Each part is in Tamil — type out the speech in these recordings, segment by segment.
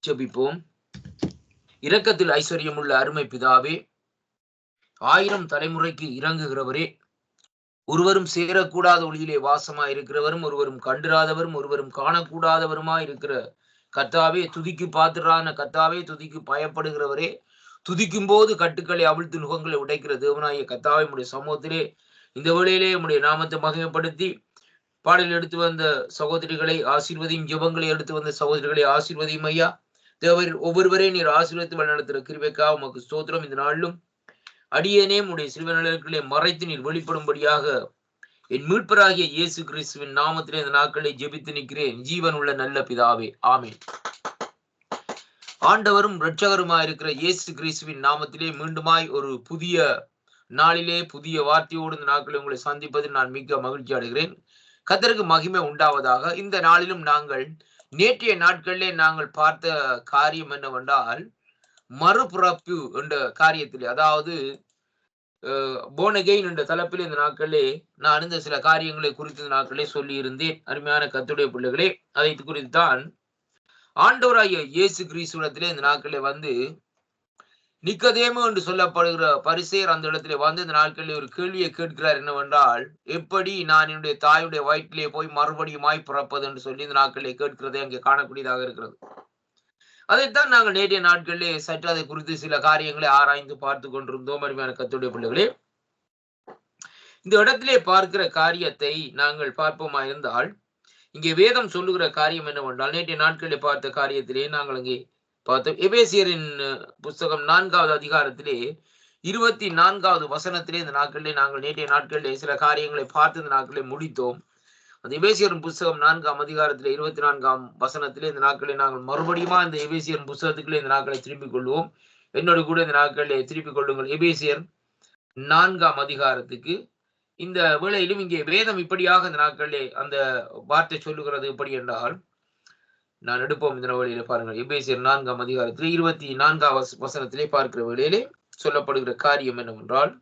ஜெபிப்போம். இரக்கத்தில் ஐஸ்வர்யமுள்ள அருமை பிதாவே, 1000 தலைமுறைக்கு இறங்குகிறவரே, ஒருவரும் சேரக்கூடாத ஒளியிலே வாசமாய் இருக்கிறவரும், ஒருவரும் கண்டிராதவரும், ஒருவரும் காணக்கூடாதவருமாய் இருக்கிற கர்த்தாவே, துதிக்கு பாத்திரான கர்த்தாவே, துதிக்கு பயப்படுகிறவரே, துதிக்கும் போது கட்டுக்களை அவிழ்த்து நுகங்களை உடைக்கிற தேவனாகிய கர்த்தாவே, உம்முடைய சமூகத்திலே இந்த வேளையிலே உம்முடைய நாமத்தை மகிமைப்படுத்தி பாடல் எடுத்து வந்த சகோதரிகளை ஆசீர்வதியும், ஜெபங்களை எடுத்து வந்த சகோதரிகளை ஆசீர்வதியும் ஐயா. தேவர் ஒவ்வொருவரையும் நீர் ஆசீர்வதித்து வழிநடத்துகிற கிருபைக்காக உமக்கு ஸ்தோத்திரம். இந்த நாளிலும் அடியேனே உடைய சிறுவநிலைகளை மறைத்து நீர் வெளிப்படும்படியாக என் மீட்பராகிய இயேசு கிறிஸ்துவின் நாமத்திலே இந்த நாட்களை ஜெபித்து நிற்கிறேன். ஜீவன் உள்ள நல்ல பிதாவே, ஆமென். ஆண்டவரும் இரட்சகருமாயிருக்கிற இயேசு கிறிஸ்துவின் நாமத்திலே மீண்டுமாய் ஒரு புதிய நாளிலே புதிய வார்த்தையோடு இந்த நாட்களை உங்களை சந்திப்பதில் நான் மிக மகிழ்ச்சி அடைகிறேன். கர்த்தருக்கு மகிமை உண்டாவதாக. இந்த நாளிலும் நாங்கள் நேற்றைய நாட்களிலே நாங்கள் பார்த்த காரியம் என்னவென்றால், மறுபிறப்பு என்ற காரியத்திலே, அதாவது born again என்ற தலைப்பில் இந்த நாட்களிலே நான் இந்த சில காரியங்களை குறித்து இந்த நாட்களே சொல்லி இருந்தேன். அருமையான கர்த்தருடைய பிள்ளைகளே, அதை குறித்துத்தான் ஆண்டவராகிய இயேசு கிறிஸ்துவிடத்திலே இந்த நாட்களிலே வந்து நிக்கதேமு என்று சொல்லப்படுகிற பரிசேயர் அந்த இடத்திலே வந்து இந்த நாட்களில் ஒரு கேள்வியை கேட்கிறார். என்னவென்றால், எப்படி நான் என்னுடைய தாயுடைய வயிற்றிலே போய் மறுபடியுமாய் பிறப்பது என்று சொல்லி இந்த நாட்களிலே கேட்கிறதை அங்கே காணக்கூடியதாக இருக்கிறது. அதைத்தான் நாங்கள் நேற்றைய நாட்களிலே சற்று அதை குறித்து சில காரியங்களை ஆராய்ந்து பார்த்து கொண்டிருந்தோம். அருமையான கர்த்தருடைய பிள்ளைகளே, இந்த இடத்திலே பார்க்கிற காரியத்தை நாங்கள் பார்ப்போமா இருந்தால், இங்கே வேதம் சொல்லுகிற காரியம் என்னவென்றால், நேற்றைய நாட்களிலே பார்த்த காரியத்திலே நாங்கள் அங்கே பார்த்தோம். எபேசியரின் புஸ்தகம் 4வது அதிகாரத்திலே 24வது வசனத்திலே இந்த நாட்களிலே நாங்கள் நேற்றைய நாட்களிலே சில காரியங்களை பார்த்து இந்த நாட்களிலே முடித்தோம். அந்த எபேசியரின் புஸ்தகம் 4ஆம் அதிகாரத்திலே 24ஆம் வசனத்திலே இந்த நாட்களை நாங்கள் மறுபடியுமா இந்த எபேசியரின் புஸ்தகத்துக்குள்ளே இந்த நாட்களை திருப்பிக் கொள்வோம். என்னோடு கூட இந்த நாட்களிலே திருப்பிக் கொள்ளுங்கள். எபேசியர் 4ஆம் அதிகாரத்துக்கு இந்த வேளையிலும் இங்கே வேதம் இப்படியாக இந்த நாட்களிலே அந்த வார்த்தை சொல்லுகிறது. எப்படி என்றால், நான் எடுப்போம் இந்த வேளையிலே பாருங்கள். எபேசியர் 4ஆம் அதிகாரத்திலே 24ஆம் வசனத்திலே பார்க்கிற வேளையிலே சொல்லப்படுகிற காரியம் என்னவென்றால்,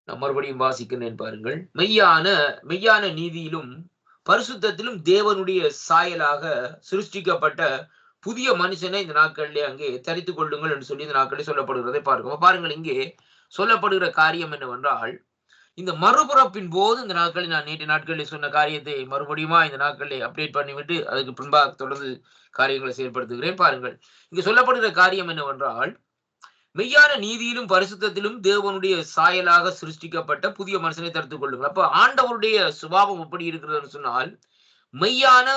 நான் மறுபடியும் வாசிக்கிறேன் பாருங்கள். மெய்யான நீதியிலும் பரிசுத்தத்திலும் தேவனுடைய சாயலாக சிருஷ்டிக்கப்பட்ட புதிய மனுஷனை இந்த நாட்களிலே அங்கே தரித்துக் கொள்ளுங்கள் என்று சொல்லி இந்த நாட்களில் சொல்லப்படுகிறதை பார்க்கிறோம். பாருங்கள், இங்கே சொல்லப்படுகிற காரியம் என்னவென்றால், இந்த மறுபிறப்பின் போது இந்த நாட்களில் நான் நேற்று நாட்களில் சொன்ன காரியத்தை மறுபடியுமா இந்த நாட்களில் அப்டேட் பண்ணிவிட்டு அதுக்கு பின்பாக தொடர்ந்து காரியங்களை செயல்படுத்துகிறேன். பாருங்கள், இங்கு சொல்லப்படுகிற காரியம் என்னவென்றால், மெய்யான நீதியிலும் பரிசுத்தத்திலும் தேவனுடைய சாயலாக சிருஷ்டிக்கப்பட்ட புதிய மனுஷனை தடுத்துக் கொள்ளுங்கள். அப்ப ஆண்டவருடைய சுபாவம் எப்படி இருக்கிறதுன்னு சொன்னால், மெய்யான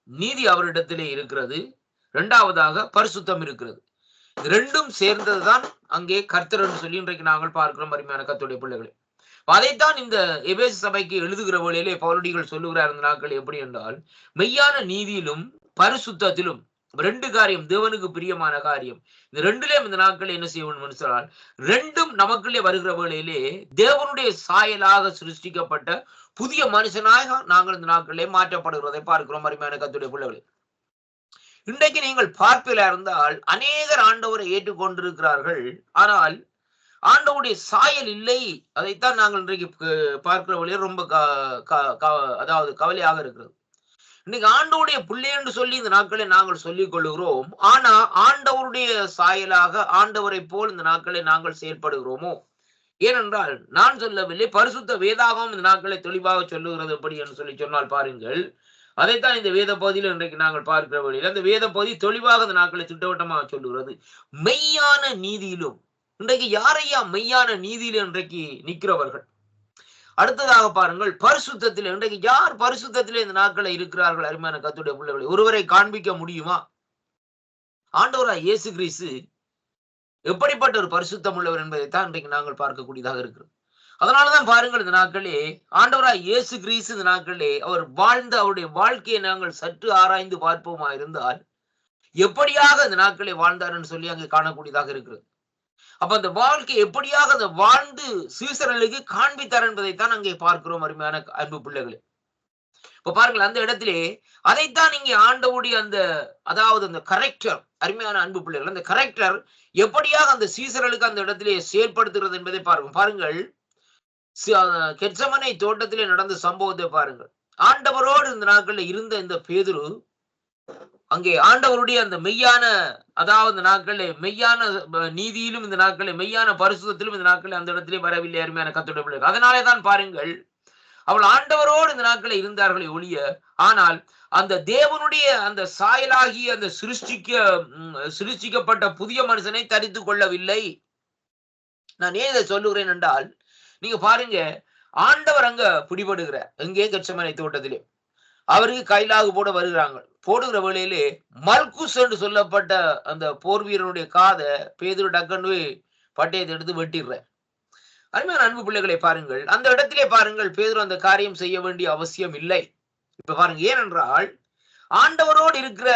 நீதி அவரிடத்திலே இருக்கிறது, இரண்டாவதாக பரிசுத்தம் இருக்கிறது. ரெண்டும் சேர்ந்ததுதான் அங்கே கர்த்தர் என்று சொல்லி இன்றைக்கு நாங்கள் பார்க்கிறோம். அருமையான கர்த்தருடைய பிள்ளைகளே, அதைத்தான் இந்த எபேசு சபைக்கு எழுதுகிற வேளையிலே பவுலடிகள் சொல்லுகிறார் இந்த நாட்கள். எப்படி என்றால், மெய்யான நீதியிலும் பரிசுத்தத்திலும் ரெண்டு காரியம், தேவனுக்கு பிரியமான காரியம். இந்த ரெண்டுலயும் இந்த நாட்கள் என்ன செய்யணும் சொன்னால், ரெண்டும் நமக்குள்ளே வருகிற வேளையிலே தேவனுடைய சாயலாக சிருஷ்டிக்கப்பட்ட புதிய மனுஷனாக நாங்கள் இந்த நாட்களிலே மாற்றப்படுகிறதை பார்க்கிறோம். அருமையான கர்த்தருடைய பிள்ளைகளே, இன்றைக்கு நீங்கள் பார்ப்பில இருந்தால் அநேகர் ஆண்டவரை ஏற்றுக்கொண்டிருக்கிறார்கள், ஆனால் ஆண்டவருடைய சாயல் இல்லை. அதைத்தான் நாங்கள் இன்றைக்கு பார்க்கிற வழியே ரொம்ப அதாவது கவலையாக இருக்கிறது. இன்னைக்கு ஆண்டவருடைய பிள்ளை என்று சொல்லி இந்த நாட்களை நாங்கள் சொல்லிக் கொள்ளுகிறோம், ஆனா ஆண்டவருடைய சாயலாக ஆண்டவரை போல் இந்த நாட்களை நாங்கள் செயல்படுகிறோமோ? ஏனென்றால் நான் சொல்லவில்லை, பரிசுத்த வேதாகம் இந்த நாட்களை தெளிவாக சொல்லுகிறது. எப்படி என்று சொல்லி சொன்னால் பாருங்கள், அதைத்தான் இந்த வேத பகுதியில் இன்றைக்கு நாங்கள் பார்க்கிற வழியில் அந்த வேத பகுதி தெளிவாக இந்த நாட்களை திட்டவட்டமாக சொல்லுகிறது. மெய்யான நீதியிலும் இன்றைக்கு யாரையா மெய்யான நீதியில இன்றைக்கு நிற்கிறவர்கள்? அடுத்ததாக பாருங்கள், பரிசுத்தத்தில் இன்றைக்கு யார் பரிசுத்தத்திலே இந்த நாட்களை இருக்கிறார்கள்? அருமையான கர்த்தருடைய பிள்ளைகளை ஒருவரை காண்பிக்க முடியுமா? ஆண்டவராய் இயேசு கிறிஸ்து எப்படிப்பட்ட ஒரு பரிசுத்தம் உள்ளவர் என்பதைத்தான் இன்றைக்கு நாங்கள் பார்க்கக்கூடியதாக இருக்கிறது. அதனாலதான் பாருங்கள், இந்த நாட்களே ஆண்டவராய் இயேசு கிறிஸ்து இந்த நாட்களே அவர் வாழ்ந்த அவருடைய வாழ்க்கையை நாங்கள் சற்று ஆராய்ந்து பார்ப்போமா இருந்தால், எப்படியாக இந்த நாட்களை வாழ்ந்தார் என்று சொல்லி அங்கே காணக்கூடியதாக இருக்கிறது. அப்ப அந்த வாழ்க்கை எப்படியாக அந்த வாழ்ந்து சீசர்களுக்கு காண்பித்தார் என்பதைத்தான் அங்கே பார்க்கிறோம். அருமையான அன்பு பிள்ளைகளே, இப்ப பாருங்கள், அந்த இடத்திலே அதைத்தான் இங்கே ஆண்டவுடைய அந்த அதாவது அந்த கரெக்டர், அருமையான அன்பு பிள்ளைகள், அந்த கரெக்டர் எப்படியாக அந்த சீசர்களுக்கு அந்த இடத்திலே செயல்படுத்துகிறது என்பதை பார்க்கும். பாருங்கள், கெத்செமனே தோட்டத்திலே நடந்த சம்பவத்தை பாருங்கள். ஆண்டவரோடு இந்த நாட்களில் இருந்த இந்த பேதுரு அங்கே ஆண்டவருடைய அந்த மெய்யான, அதாவது நாட்களே மெய்யான நீதியிலும் இந்த நாட்களே மெய்யான பரிசுத்தத்திலும் இந்த நாட்களே அந்த இடத்திலே வரவில்லை அருமையான கர்த்தருடைய பிள்ளைகள். அதனாலே தான் பாருங்கள், அவள் ஆண்டவரோடு இந்த நாட்களை இருந்தார்களே ஒழிய, ஆனால் அந்த தேவனுடைய அந்த சாயலாகி அந்த சிருஷ்டிக்கப்பட்ட புதிய மனுஷனை தரித்து கொள்ளவில்லை. நான் ஏன் இதை சொல்லுகிறேன் என்றால், நீங்க பாருங்க, ஆண்டவர் அங்க பிடிபடுகிறார். எங்கே? கெத்செமனே தோட்டத்திலே அவருக்கு கைலாகு போட வருகிறாங்க. போடுகிற வேளையிலே மல்குஸ் என்று சொல்லப்பட்ட அந்த போர் வீரனுடைய காதை பேதுரு டக்குன்னு பட்டயத்தை எடுத்து வெட்டிடுற. அருமையான அன்பு பிள்ளைகளை பாருங்கள், அந்த இடத்திலே பாருங்கள், பேதுரு அந்த காரியம் செய்ய வேண்டிய அவசியம் இல்லை. இப்ப பாருங்க, ஏனென்றால் ஆண்டவரோடு இருக்கிற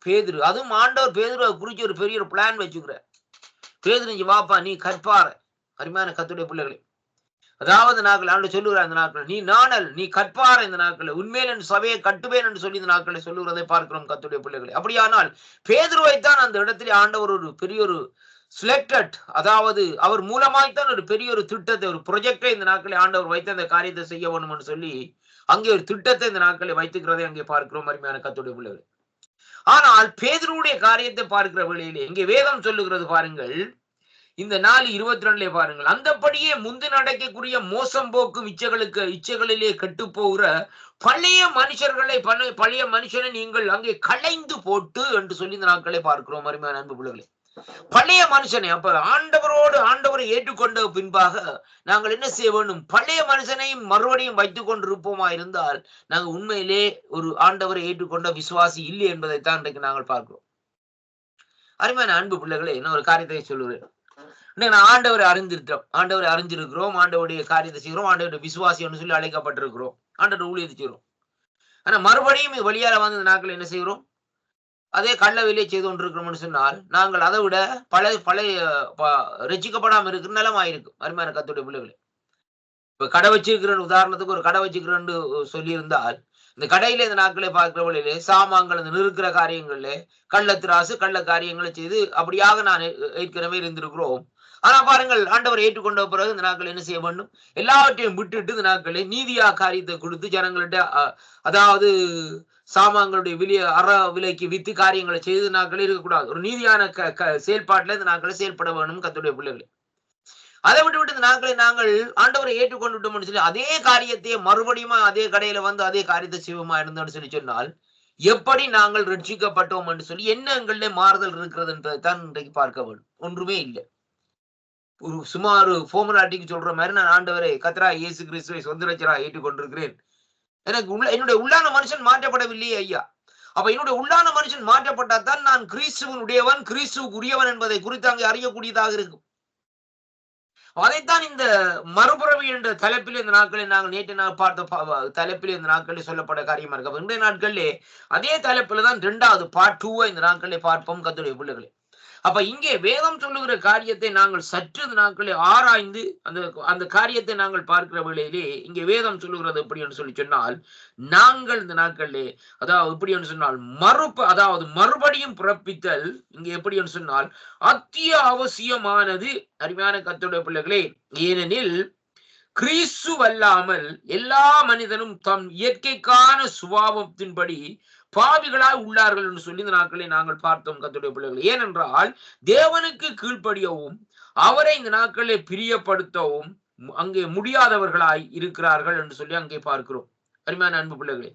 பேதுரு, அதுவும் ஆண்டவர் பேதுருவை குறிச்சு ஒரு பெரிய ஒரு பிளான் வச்சுக்கிற. பேதுரு இங்க வாப்பா, நீ கற்பார. அருமையான கர்த்தருடைய பிள்ளைகளை, அதாவது நாட்கள் ஆண்டு சொல்லுகிறார், இந்த நாட்கள் நீ நாணல், நீ கற்பார, இந்த நாட்கள் உண்மையில் என் சபையை கட்டுவேன் என்று சொல்லி இந்த நாட்களை சொல்லுகிறதை பார்க்கிறோம் கர்த்தருடைய பிள்ளைகளை. அப்படியானால் பேதுருவைத்தான் அந்த இடத்திலே ஆண்டவர் ஒரு பெரிய ஒரு செலக்டட், அதாவது அவர் மூலமாய்த்தான் ஒரு பெரிய ஒரு திட்டத்தை, ஒரு ப்ரொஜெக்டை இந்த நாட்களை ஆண்டவர் வைத்து அந்த காரியத்தை செய்ய வேணும் என்று சொல்லி அங்கே ஒரு திட்டத்தை இந்த நாட்களை வைத்துக்கிறதை அங்கே பார்க்கிறோம் அருமையான கர்த்தருடைய பிள்ளைகளை. ஆனால் பேதுருவுடைய காரியத்தை பார்க்கிற வேளையிலே இங்கே வேதம் சொல்லுகிறது பாருங்கள், இந்த 4:22 பாருங்கள், அந்தபடியே முந்து நடக்கக்கூடிய மோசம் போக்கும் இச்சைகளிலே கெட்டு போகிற பழைய மனுஷனை நீங்கள் அங்கே களைந்து போட்டு என்று சொல்லி இந்த நாட்களை பார்க்கிறோம் அருமையான அன்பு பிள்ளைகளே. பழைய மனுஷனை, அப்ப ஆண்டவரை ஏற்றுக்கொண்ட பின்பாக நாங்கள் என்ன செய்ய வேண்டும்? பழைய மனுஷனையும் மறுபடியும் வைத்துக் கொண்டிருப்போமா இருந்தால் நாங்கள் உண்மையிலே ஒரு ஆண்டவரை ஏற்றுக்கொண்ட விசுவாசி இல்லை என்பதைத்தான் இன்றைக்கு நாங்கள் பார்க்கிறோம். அருமையான அன்பு பிள்ளைகளே, என்ன ஒரு காரியத்தை சொல்லுவேன், ஆண்டவரை அறிஞ்சிருக்கிறோம், ஆண்டவருடைய காரியத்தை செய்கிறோம், ஆண்டவருடைய விசுவாசி என்று சொல்லி அழைக்கப்பட்டிருக்கிறோம், ஆண்டவர் ஊழியத்தை செய்கிறோம். ஆனா மறுபடியும் இது வழியால வந்து இந்த நாட்கள் என்ன செய்கிறோம்? அதே கள்ள வேலையை செய்து கொண்டிருக்கிறோம்னு சொன்னால் நாங்கள் அதை விட பழைய ரசிக்கப்படாம இருக்கிற நிலம் ஆயிருக்கும் அருமையான கர்த்தருடைய பிள்ளைகளே. இப்ப கடை வச்சிருக்கிறேன், உதாரணத்துக்கு ஒரு கடை வச்சுக்கிறேன்னு சொல்லியிருந்தால், இந்த கடையில இந்த நாட்களை பார்க்கிற வழியிலே சாமான்கள் இந்த நிறுக்கிற காரியங்கள்ல கள்ளத்திராசு கள்ள காரியங்களை செய்து அப்படியாக நான் ஏற்கனவே இருந்திருக்கிறோம். ஆனா பாருங்கள், ஆண்டவர் ஏற்றுக்கொண்ட பிறகு இந்த நாட்கள் என்ன செய்ய வேண்டும்? எல்லாவற்றையும் விட்டுட்டு இந்த நாட்களை நீதியா காரியத்தை கொடுத்து ஜனங்கள்ட்ட, அதாவது சாமான்களுடைய விலைக்கு வித்து காரியங்களை செய்து நாட்கள் இருக்கக்கூடாது. ஒரு நீதியான செயல்பாட்டுல இந்த நாட்களை செயல்பட வேணும் கர்த்தருடைய பிள்ளைகளை. அதை விட்டு இந்த நாட்களை நாங்கள் ஆண்டவரை ஏற்றுக்கொண்டு விட்டோம்னு சொல்லி அதே காரியத்தையே மறுபடியும் அதே கடையில வந்து அதே காரியத்தை செய்வோமா இருந்தோம்னு சொல்லி சொன்னால் எப்படி நாங்கள் ரட்சிக்கப்பட்டோம் என்று சொல்லி என்ன எங்களிலே மாறுதல் இருக்கிறது என்பதைத்தான் இன்றைக்கு பார்க்க வேண்டும். ஒன்றுமே இல்லை. ஒரு சுமார் போமராட்டிக்கு சொல்ற மாதிரி நான் ஆண்டவரை கர்த்தரா இயேசு கிறிஸ்துவை சொந்த ரட்சகரா ஏற்றுக்கொண்டிருக்கிறேன். எனக்கு என்னுடைய உள்ளான மனுஷன் மாற்றப்படவில்லையே ஐயா. அப்ப என்னுடைய உள்ளான மனுஷன் மாற்றப்பட்டால்தான் நான் கிறிஸ்துவனுடையவன், கிறிஸ்துவுக்கு உரியவன் என்பதை குறித்து அங்கே அறியக்கூடியதாக இருக்கும். அதைத்தான் இந்த மறுபிறவி என்ற தலைப்பில் இந்த நாட்களில் நாங்கள் நேற்று பார்த்த தலைப்பில் இந்த நாட்களில் சொல்லப்பட்ட காரியமா இருக்கு. இன்றைய நாட்களிலே அதே தலைப்பில் தான் 2வது பார்ட் 2 இந்த நாட்களிலே பார்ப்போம் கர்த்தருடைய பிள்ளைகளே. அப்ப இங்கே வேதம் சொல்லுகிற காரியத்தை நாங்கள் சற்று இந்த நாட்களை ஆராய்ந்து அந்த காரியத்தை நாங்கள் பார்க்கிற வேளையிலே இங்கே வேதம் சொல்லுகிறது எப்படி என்று சொல்லி சொன்னால், நாங்கள் இந்த நாட்களிலே, அதாவது எப்படி என்று சொன்னால் அதாவது மறுபடியும் பிறப்பித்தல் இங்கே எப்படி என்று சொன்னால் அத்தியாவசியமானது அருமையான கர்த்தருடைய பிள்ளைகளே. ஏனெனில் கிறிஸ்து அல்லாமல் எல்லா மனிதனும் தம் இயற்கைக்கான சுபாவத்தின்படி பாவிகளாய் உள்ளார்கள் என்று சொல்லி இந்த நாட்களை நாங்கள் பார்த்தோம் கர்த்தருடைய பிள்ளைகள். ஏனென்றால் தேவனுக்கு கீழ்ப்படியவும் அவரை இந்த நாட்களை பிரியப்படுத்தவும் அங்கே முடியாதவர்களாய் இருக்கிறார்கள் என்று சொல்லி அங்கே பார்க்கிறோம் அருமையான அன்பு பிள்ளைகளே.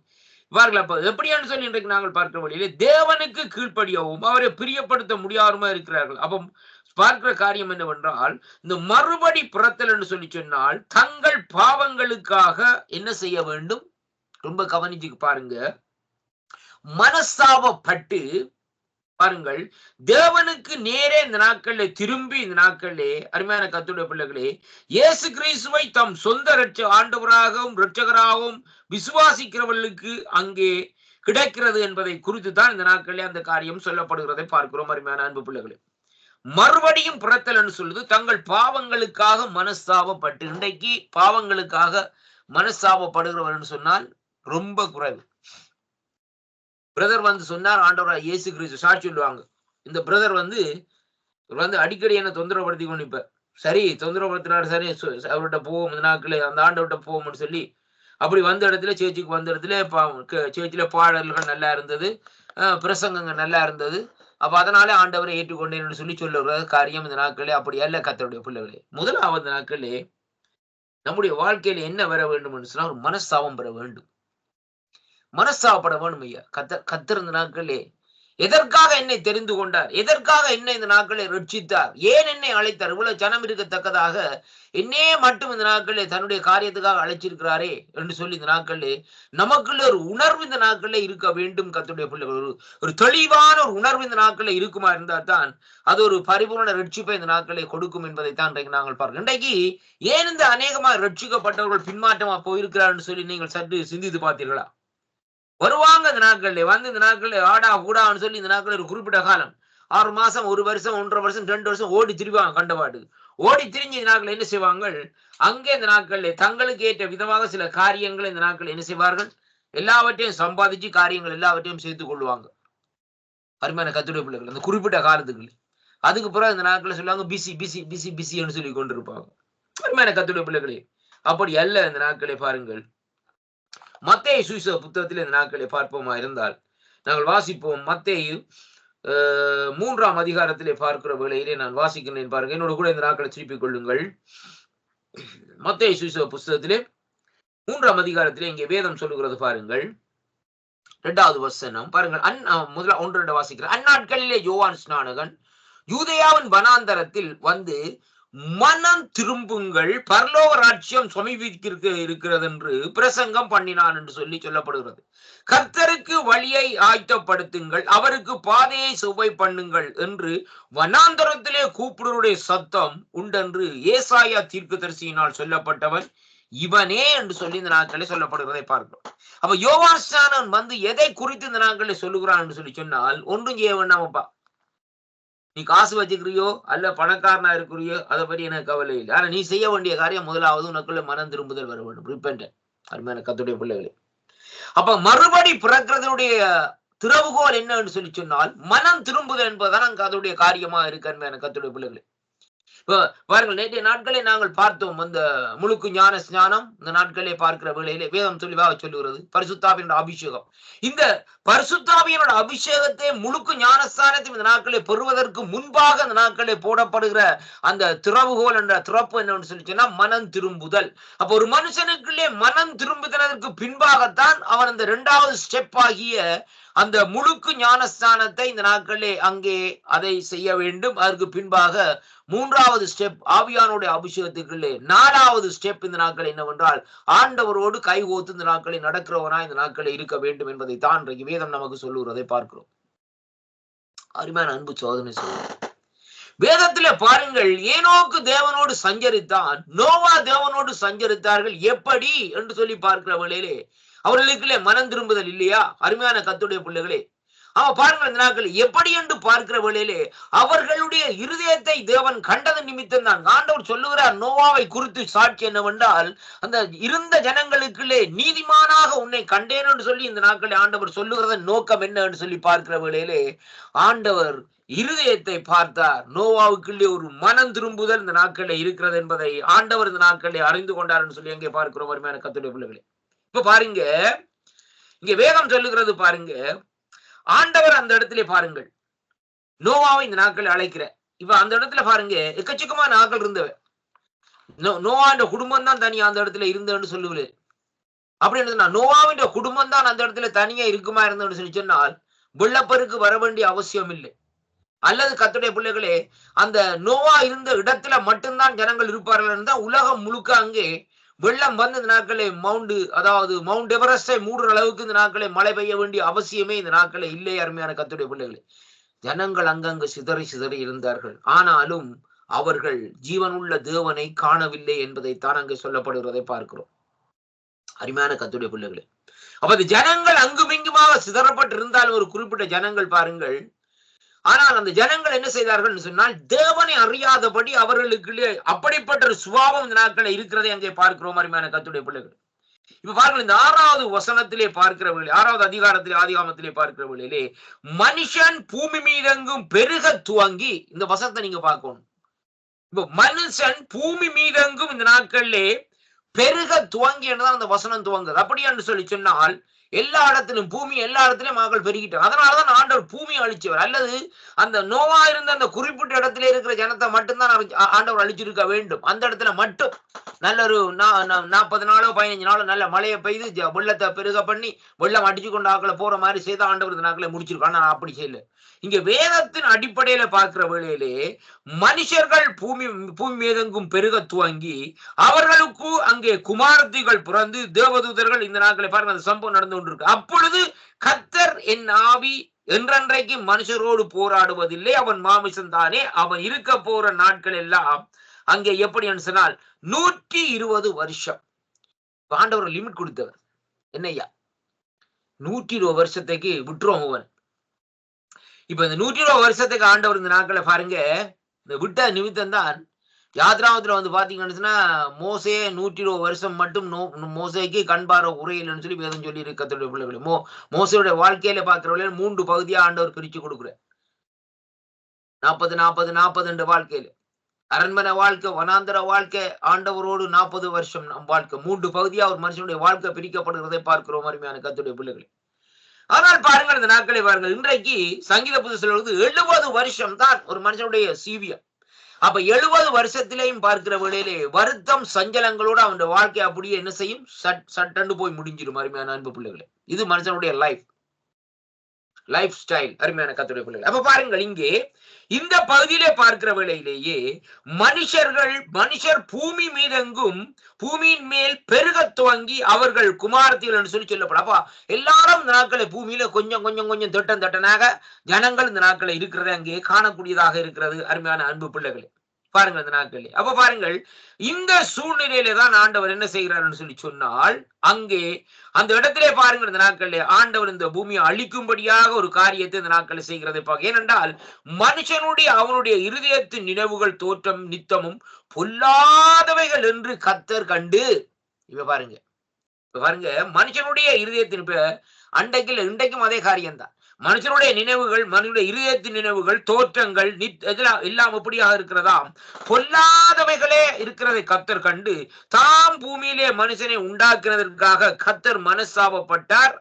இவர்கள் அப்ப எப்படியான்னு சொல்லி இன்றைக்கு நாங்கள் பார்க்கிற வழியிலே தேவனுக்கு கீழ்ப்படியவும் அவரை பிரியப்படுத்த முடியாதமா இருக்கிறார்கள். அப்ப பார்க்கிற காரியம் என்னவென்றால், இந்த மறுபடி பிறத்தல் என்று சொல்லி சொன்னால் தங்கள் பாவங்களுக்காக என்ன செய்ய வேண்டும்? ரொம்ப கவனிச்சு பாருங்க, மனஸ்தாபப்பட்டு பாருங்கள், தேவனுக்கு நேரே இந்த நாட்களிலே திரும்பி இந்த நாட்களிலே அருமையான கர்த்தருடைய பிள்ளைகளே இயேசு கிறிஸ்துவை தம் சொந்த ஆண்டவராகவும் இரட்சகராகவும் விசுவாசிக்கிறவர்களுக்கு அங்கே கிடைக்கிறது என்பதை குறித்து தான் இந்த நாட்களிலே அந்த காரியம் சொல்லப்படுகிறதை பார்க்கிறோம் அருமையான அன்பு பிள்ளைகளே. மறுபடியும் பிறத்தல் என்று சொல்லுது தங்கள் பாவங்களுக்காக மனஸ்தாபப்பட்டு. இன்றைக்கு பாவங்களுக்காக மனஸ்தாபப்படுகிறவர் சொன்னால் ரொம்ப குறைவு. பிரதர் வந்து சொன்னார், ஆண்டவராக இயேசு கிறிஸ்து சாட்சி சொல்லுவாங்க, இந்த பிரதர் வந்து அடிக்கடி என்ன தொந்தரவுப்படுத்தி கொண்டு இப்ப சரி தொந்தரவுப்படுத்துறாரு, சரி அவர்கிட்ட போவோம், இந்த நாட்களே அந்த ஆண்டவர்கிட்ட போவோம்னு சொல்லி அப்படி வந்த இடத்துல சேர்ச்சுக்கு வந்த இடத்துல சேர்ச்சில பாடல்கள் நல்லா இருந்தது, பிரசங்கங்கள் நல்லா இருந்தது. அப்ப அதனாலே ஆண்டவரை ஏற்றுக்கொண்டேன் என்று சொல்லி சொல்லுகிற காரியம் இந்த நாட்களே அப்படி அல்ல. கர்த்தருடைய பிள்ளைகளே, முதலாவது நாட்களே நம்முடைய வாழ்க்கையில என்ன வர வேண்டும் என்று சொன்னால் ஒரு மனஸ்தாபம் பெற வேண்டும். மனஸ்தாபப்பட வேண்டும் ஐயா. கர்த்தர் இந்த நாட்களே எதற்காக என்னை தெரிந்து கொண்டார்? எதற்காக என்னை இந்த நாட்களை ரட்சித்தார்? ஏன் என்னை அழைத்தார்? இவ்வளவு ஜனம் இருக்கத்தக்கதாக என்னே மட்டும் இந்த நாட்களே தன்னுடைய காரியத்துக்காக அழைச்சிருக்கிறாரே என்று சொல்லி இந்த நாட்களே நமக்குள்ள ஒரு உணர்வு இந்த நாட்களே இருக்க வேண்டும். கர்த்தருடைய பிள்ளைகள் ஒரு தெளிவான ஒரு உணர்வு இந்த நாட்களே இருக்குமா இருந்தால் தான் அது ஒரு பரிபூர்ண ரட்சிப்பை இந்த நாட்களை கொடுக்கும் என்பதைத்தான் நாங்கள் பார்க்கிறோம். இன்றைக்கு ஏன் இந்த அநேகமாக ரட்சிக்கப்பட்டவர்கள் பின்மாற்றமா போயிருக்கிறார் சொல்லி நீங்கள் சற்று சிந்தித்து பார்த்தீர்களா? வருவாங்க இந்த நாட்கள்ல வந்து இந்த நாட்கள்ல ஆடா கூடான்னு சொல்லி இந்த நாட்கள் ஒரு குறிப்பிட்ட காலம் 6 மாசம் 1 வருஷம் 1.5 வருஷம் 2 வருஷம் ஓடி திரிவாங்க. கண்டபாடு ஓடி திரிஞ்சு இந்த நாட்கள் என்ன செய்வாங்க? அங்கே இந்த நாட்கள்ல தங்களுக்கு ஏற்ற விதமாக சில காரியங்களை இந்த நாட்கள் என்ன செய்வார்கள்? எல்லாவற்றையும் சம்பாதிச்சு காரியங்கள் எல்லாவற்றையும் சேர்த்துக் கொள்வாங்க. அருமையான கர்த்தருடைய பிள்ளைகள் அந்த குறிப்பிட்ட காலத்துக்கு அதுக்கு பிறகு இந்த நாட்களை சொல்லுவாங்க பிசி பிசி பிசி பிசின்னு சொல்லி கொண்டிருப்பாங்க. அருமையான கர்த்தருடைய பிள்ளைகளே, அப்படி அல்ல. இந்த நாட்களை பாருங்கள், மத்தேயு சுவிசேஷ புத்தகத்தில் இந்த நாட்களை பார்ப்போமா இருந்தால் நாங்கள் வாசிப்போம். மத்தேயு 3ஆம் அதிகாரத்திலே பார்க்கிற வேளையிலே நான் வாசிக்கிறேன் பாருங்க. என்னோட கூட இந்த நாட்களை திருப்பிக் கொள்ளுங்கள். மத்தேயு சுவிசேஷ புத்தகத்திலே 3ஆம் அதிகாரத்திலே இங்கே வேதம் சொல்லுகிறது பாருங்கள். 2வது வசனம் பாருங்கள். முதல்ல 1-2 வாசிக்கிறேன். அந்நாட்களிலே யோவான் ஸ்நானகன் யூதேயாவின் வனாந்தரத்தில் வந்து மனம் திரும்புங்கள், பரலோக ராஜ்யம் சமீபிக்க இருக்கிறது என்று பிரசங்கம் பண்ணினான் என்று சொல்லி சொல்லப்படுகிறது. கர்த்தருக்கு வழியை ஆயத்தப்படுத்துங்கள், அவருக்கு பாதையை செவ்வை பண்ணுங்கள் என்று வனாந்தரத்திலே கூப்பிடுவருடைய சத்தம் உண்டென்று ஏசாயா தீர்க்கதரிசியினால் சொல்லப்பட்டவன் இவனே என்று சொல்லி இந்த நாட்களே சொல்லப்படுகிறதை பார்க்கிறோம். அப்ப யோவான் ஸ்நானன் வந்து எதை குறித்து இந்த நாட்களை சொல்லுகிறான் என்று சொல்லி சொன்னால், ஒன்றும் செய்ய வேண்டாமப்பா, நீ காசு வச்சுக்கிறியோ அல்ல பணக்காரனா இருக்கிறியோ அதை பற்றி எனக்கு கவலை இல்லை. ஆனா நீ செய்ய வேண்டிய காரியம் முதலாவது உனக்குள்ள மனம் திரும்புதல் வர வேண்டும். ரிப்பெண்டன்ட். அருமையான கர்த்தருடைய பிள்ளைகளே, அப்ப மறுபடி பிறக்கிறதுடைய திறவுகோல் என்னன்னு சொல்லி சொன்னால் மனம் திரும்புதல் என்பதுதான் அங்க அதனுடைய காரியமா இருக்கு. அருமையான கர்த்தருடைய பிள்ளைகளே, பாருங்கள், நேற்றைய நாட்களை நாங்கள் பார்த்தோம் அந்த முழுக்கு ஞான ஸ்நானம். இந்த நாட்களே பார்க்கிற வேளையிலே வேதம் தெளிவாக சொல்லுகிறது பரிசுத்தாவியோட அபிஷேகம். இந்த பரிசுத்தாவியோட அபிஷேகத்தை முழுக்கு ஞானஸ்தானத்தை இந்த நாட்களை பெறுவதற்கு முன்பாக இந்த நாட்களே போடப்படுகிற அந்த திறவுகோல் என்ற திறப்பு என்னன்னு சொல்லி சொன்னா மனம் திரும்புதல். அப்ப ஒரு மனுஷனுக்குள்ளே மனம் திரும்புதலுக்கு பின்பாகத்தான் அவன் அந்த 2வது ஸ்டெப் ஆகிய அந்த முழுக்கு ஞானஸ்தானத்தை இந்த நாட்களே அங்கே அதை செய்ய வேண்டும். அதற்கு பின்பாக 3வது ஸ்டெப் ஆவியானுடைய அபிஷேகத்துக்குள்ளே 4வது ஸ்டெப் இந்த நாட்கள் என்னவென்றால் ஆண்டவரோடு கைகோத்து இந்த நாட்களை நடக்கிறவனா இந்த நாட்களை இருக்க வேண்டும் என்பதை தான் இன்றைக்கு வேதம் நமக்கு சொல்லுகிறதை பார்க்கிறோம். அருமையான அன்பு சோதனை சொல்லுங்க. வேதத்திலே பாருங்கள், ஏனோக்கு தேவனோடு சஞ்சரித்தான், நோவா தேவனோடு சஞ்சரித்தார்கள். எப்படி என்று சொல்லி பார்க்கிற வேளையிலே அவர்களுக்குள்ளே மனம் திரும்புதல் இல்லையா? அருமையான கர்த்தருடைய பிள்ளைகளே, அவன் பாருங்கள் இந்த நாட்கள் எப்படி என்று பார்க்கிற வேளையிலே அவர்களுடைய இருதயத்தை தேவன் கண்டது நிமித்தம் தான். ஆண்டவர் சொல்லுகிறார் நோவாவை குறித்து சாட்சி என்னவென்றால், அந்த இருந்த ஜனங்களுக்குள்ளே நீதிமானாக உன்னை கண்டேன் என்று சொல்லி இந்த நாட்களை ஆண்டவர் சொல்லுகிறதன் நோக்கம் என்ன என்று சொல்லி பார்க்கிற வேளையிலே ஆண்டவர் இருதயத்தை பார்த்தார். நோவாவுக்குள்ளே ஒரு மனம் திரும்புதல் இந்த நாட்களில் இருக்கிறது என்பதை ஆண்டவர் இந்த நாட்களில் அறிந்து கொண்டார் என்று சொல்லி அங்கே பார்க்கிறோம். அருமையான கர்த்தருடைய பிள்ளைகளே, இப்ப பாருங்க, இங்க வேதம் சொல்லுகிறது பாருங்க, ஆண்டவர் அந்த இடத்துல பாருங்கள் நோவாவை இந்த நாட்கள் அழைக்கிற. இப்ப அந்த இடத்துல பாருங்க எக்கச்சக்கமான ஆட்கள் இருந்தவ. நோவாண்ட குடும்பம் தான் தனியா அந்த இடத்துல இருந்தேன்னு சொல்லுவது. அப்படின்னு சொன்னா நோவாவின் குடும்பம் தான் அந்த இடத்துல தனியா இருக்குமா இருந்தேன்னு சொல்லி சொன்னால் வெள்ளப்பெருக்கு வர வேண்டிய அவசியம் இல்லை. அல்லது கர்த்தருடைய பிள்ளைகளே, அந்த நோவா இருந்த இடத்துல மட்டும்தான் ஜனங்கள் இருப்பார்கள் இருந்தால் உலகம் முழுக்க அங்கே வெள்ளம் வந்து இந்த நாட்களை மவுண்ட் எவரெஸ்டை மூடுற அளவுக்கு இந்த நாட்களை மழை பெய்ய வேண்டிய அவசியமே இந்த நாட்களை இல்லை. அருமையான கர்த்தருடைய பிள்ளைகளே, ஜனங்கள் அங்கங்கு சிதறி சிதறி இருந்தார்கள். ஆனாலும் அவர்கள் ஜீவனுள்ள தேவனை காணவில்லை என்பதைத்தான் அங்கே சொல்லப்படுகிறதை பார்க்கிறோம். அருமையான கர்த்தருடைய பிள்ளைகளே, அப்ப ஜனங்கள் அங்கும் இங்குமாக சிதறப்பட்டு இருந்தாலும் ஒரு குறிப்பிட்ட ஜனங்கள் பாருங்கள், ஆனால் அந்த ஜனங்கள் என்ன செய்தார்கள் சொன்னால் தேவனை அறியாதபடி அவர்களுக்கு அப்படிப்பட்ட ஒரு சுபாவம் இந்த நாட்களை இருக்கிறதை அங்கே பார்க்கிறோம். அருமையான கர்த்தருடைய பிள்ளைகள், இப்ப பாருங்கள், இந்த 6வது வசனத்திலே பார்க்கிற வேளை 6வது அதிகாரத்திலே ஆதிகாமத்திலே பார்க்கிற வேளையிலே மனுஷன் பூமி மீதெங்கும் பெருக துவங்கி, இந்த வசனத்தை நீங்க பார்க்கணும். இப்ப மனுஷன் பூமி மீதெங்கும் இந்த நாட்களிலே பெருக துவங்கி என்றுதான் அந்த வசனம் துவங்குது. அப்படி என்று சொல்லி சொன்னால் எல்லா இடத்திலும் பூமி எல்லா இடத்திலும் மக்கள் பெருகிட்டார். அதனாலதான் ஆண்டவர் பூமியை அழிச்சவர். அல்லது அந்த நோவா இருந்த அந்த குறிப்பிட்ட இடத்துல இருக்கிற ஜனத்தை மட்டும்தான் ஆண்டவர் அழிச்சிருக்க வேண்டும். அந்த இடத்துல மட்டும் நல்ல ஒரு 40 நாளோ 15 நாளோ நல்ல மழையை பெய்து வெள்ளத்தை பெருக பண்ணி வெள்ளம் அடிச்சு கொண்டு ஆக்களை போற மாதிரி செய்த ஆண்டவர் இந்த நாட்களை முடிச்சிருக்கான். ஆனா அப்படி செய்யல. இங்க வேதத்தின் அடிப்படையில பார்க்கிற வேளையிலே மனுஷர்கள் பூமி மீதெங்கும் பெருக துவங்கி அவர்களுக்கு அங்கே குமாரத்திகள் பிறந்து தேவதூதர்கள் இந்த நாட்களை பாருங்க அந்த சம்பவம் நடந்து கொண்டிருக்கு. அப்பொழுது கர்த்தர் என் ஆவி என்றென்றைக்கு மனுஷரோடு போராடுவதில்லை, அவன் மாமிசம் தானே, அவன் இருக்க போற நாட்கள் எல்லாம் அங்கே எப்படி சொன்னால் 120 வருஷம். ஆண்டவர் லிமிட் கொடுத்தவர் என்னையா 120 வருஷத்துக்கு விட்டுருவோம் அவன். இப்ப இந்த 120 வருஷத்துக்கு ஆண்டவர் இந்த நாட்களை பாருங்க இந்த விட்ட நிமித்தம் தான் யாத்ராமத்துல வந்து பாத்தீங்கன்னா மோசே 120 வருஷம் மட்டும் மோசைக்கு கண்பார உரையில்னு சொல்லி வேதம் சொல்லி இருக்கத்துடைய பிள்ளைகளை மோசையுடைய வாழ்க்கையில பாக்குறவங்கள 3 பகுதியா ஆண்டவர் பிரிச்சு கொடுக்குற 40 வாழ்க்கையில அரண்மனை வாழ்க்கை, வனாந்தர வாழ்க்கை, ஆண்டவரோடு 40 வருஷம் நம் வாழ்க்கை, 3 பகுதியா ஒரு மனுஷனுடைய வாழ்க்கை பிரிக்கப்படுகிறதை பார்க்கிறோம் அருமையான கர்த்தருடைய பிள்ளைகளை. ஆனால் பாருங்கள் இந்த நாட்களை பாருங்கள், இன்றைக்கு சங்கீத புத்தகத்தில் 70 வருஷம் தான் ஒரு மனுஷனுடைய சீவியம். அப்ப 70 வருஷத்திலேயும் பார்க்கிற வேளையிலே வருத்தம் சஞ்சலங்களோட அவனுடைய வாழ்க்கை அப்படியே என்ன செய்யும், சட்டண்டு போய் முடிஞ்சிடும் அருமையான அன்பு பிள்ளைகளை. இது மனுஷனுடைய லைஃப் ஸ்டைல் அருமையான கர்த்தருடைய பிள்ளைகள். அப்ப பாருங்கள் இங்கே இந்த பகுதியிலே பார்க்கிற வேளையிலேயே மனுஷர் பூமி மீதெங்கும் பூமியின் மேல் பெருக துவங்கி அவர்கள் குமாரத்திகள் என்று சொல்லி சொல்லப்படும். அப்ப எல்லாரும் இந்த நாட்களை பூமியில கொஞ்சம் கொஞ்சம் கொஞ்சம் தட்டனாக ஜனங்கள் இந்த நாட்களை இருக்கிறது அங்கே காணக்கூடியதாக இருக்கிறது அருமையான அன்பு பிள்ளைகளே. பாருங்கள் இந்த நாட்களே. அப்ப பாருங்கள் இந்த சூழ்நிலையில தான் ஆண்டவர் என்ன செய்கிறார்னு சொல்லி சொன்னால் அங்கே அந்த இடத்திலே பாருங்கள் இந்த நாட்களிலே ஆண்டவர் இந்த பூமியை அழிக்கும்படியாக ஒரு காரியத்தை இந்த நாட்களை செய்கிறதை பார்க்க. ஏனென்றால் மனுஷனுடைய அவனுடைய இருதயத்தின் நினைவுகள் தோற்றம் நித்தமும் பொல்லாதவைகள் என்று கர்த்தர் கண்டு இப்ப பாருங்க மனுஷனுடைய இருதயத்தின் இன்றைக்கும் அதே காரியம்தான். மனுஷனுடைய நினைவுகள் மனுஷனுடைய இருதயத்தின் நினைவுகள் தோற்றங்கள் எல்லாம் எப்படியாக இருக்கிறதாம் பொல்லாதவைகளே இருக்கிறதை கர்த்தர் கண்டு தாம் பூமியிலே மனுஷனை உண்டாக்குறதற்காக கர்த்தர் மனஸ்தாபப்பட்டார்.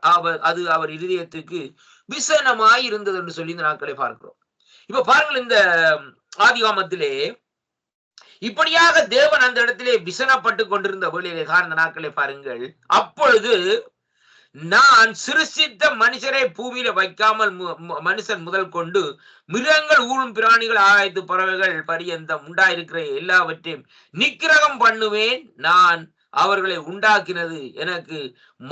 அவர் இருதயத்துக்கு விசனமாய் இருந்தது என்று சொல்லி இந்த நாட்களை பார்க்கிறோம். இப்ப பாருங்கள் இந்த ஆதிகாமத்திலே இப்படியாக தேவன் அந்த இடத்திலே விசனப்பட்டு கொண்டிருந்த வேளையிலே காரண நாட்களை பாருங்கள். அப்பொழுது நான் சிருஷ்டித்த மனுஷரை பூமியில வைக்காமல் மனுஷன் முதல் கொண்டு மிருகங்கள் ஊரும் பிராணிகள் ஆகாயத்து பறவைகள் பரியந்தம் உண்டாயிருக்கிற எல்லாவற்றையும் நிக்கிரகம் பண்ணுவேன். நான் அவர்களை உண்டாக்கினது எனக்கு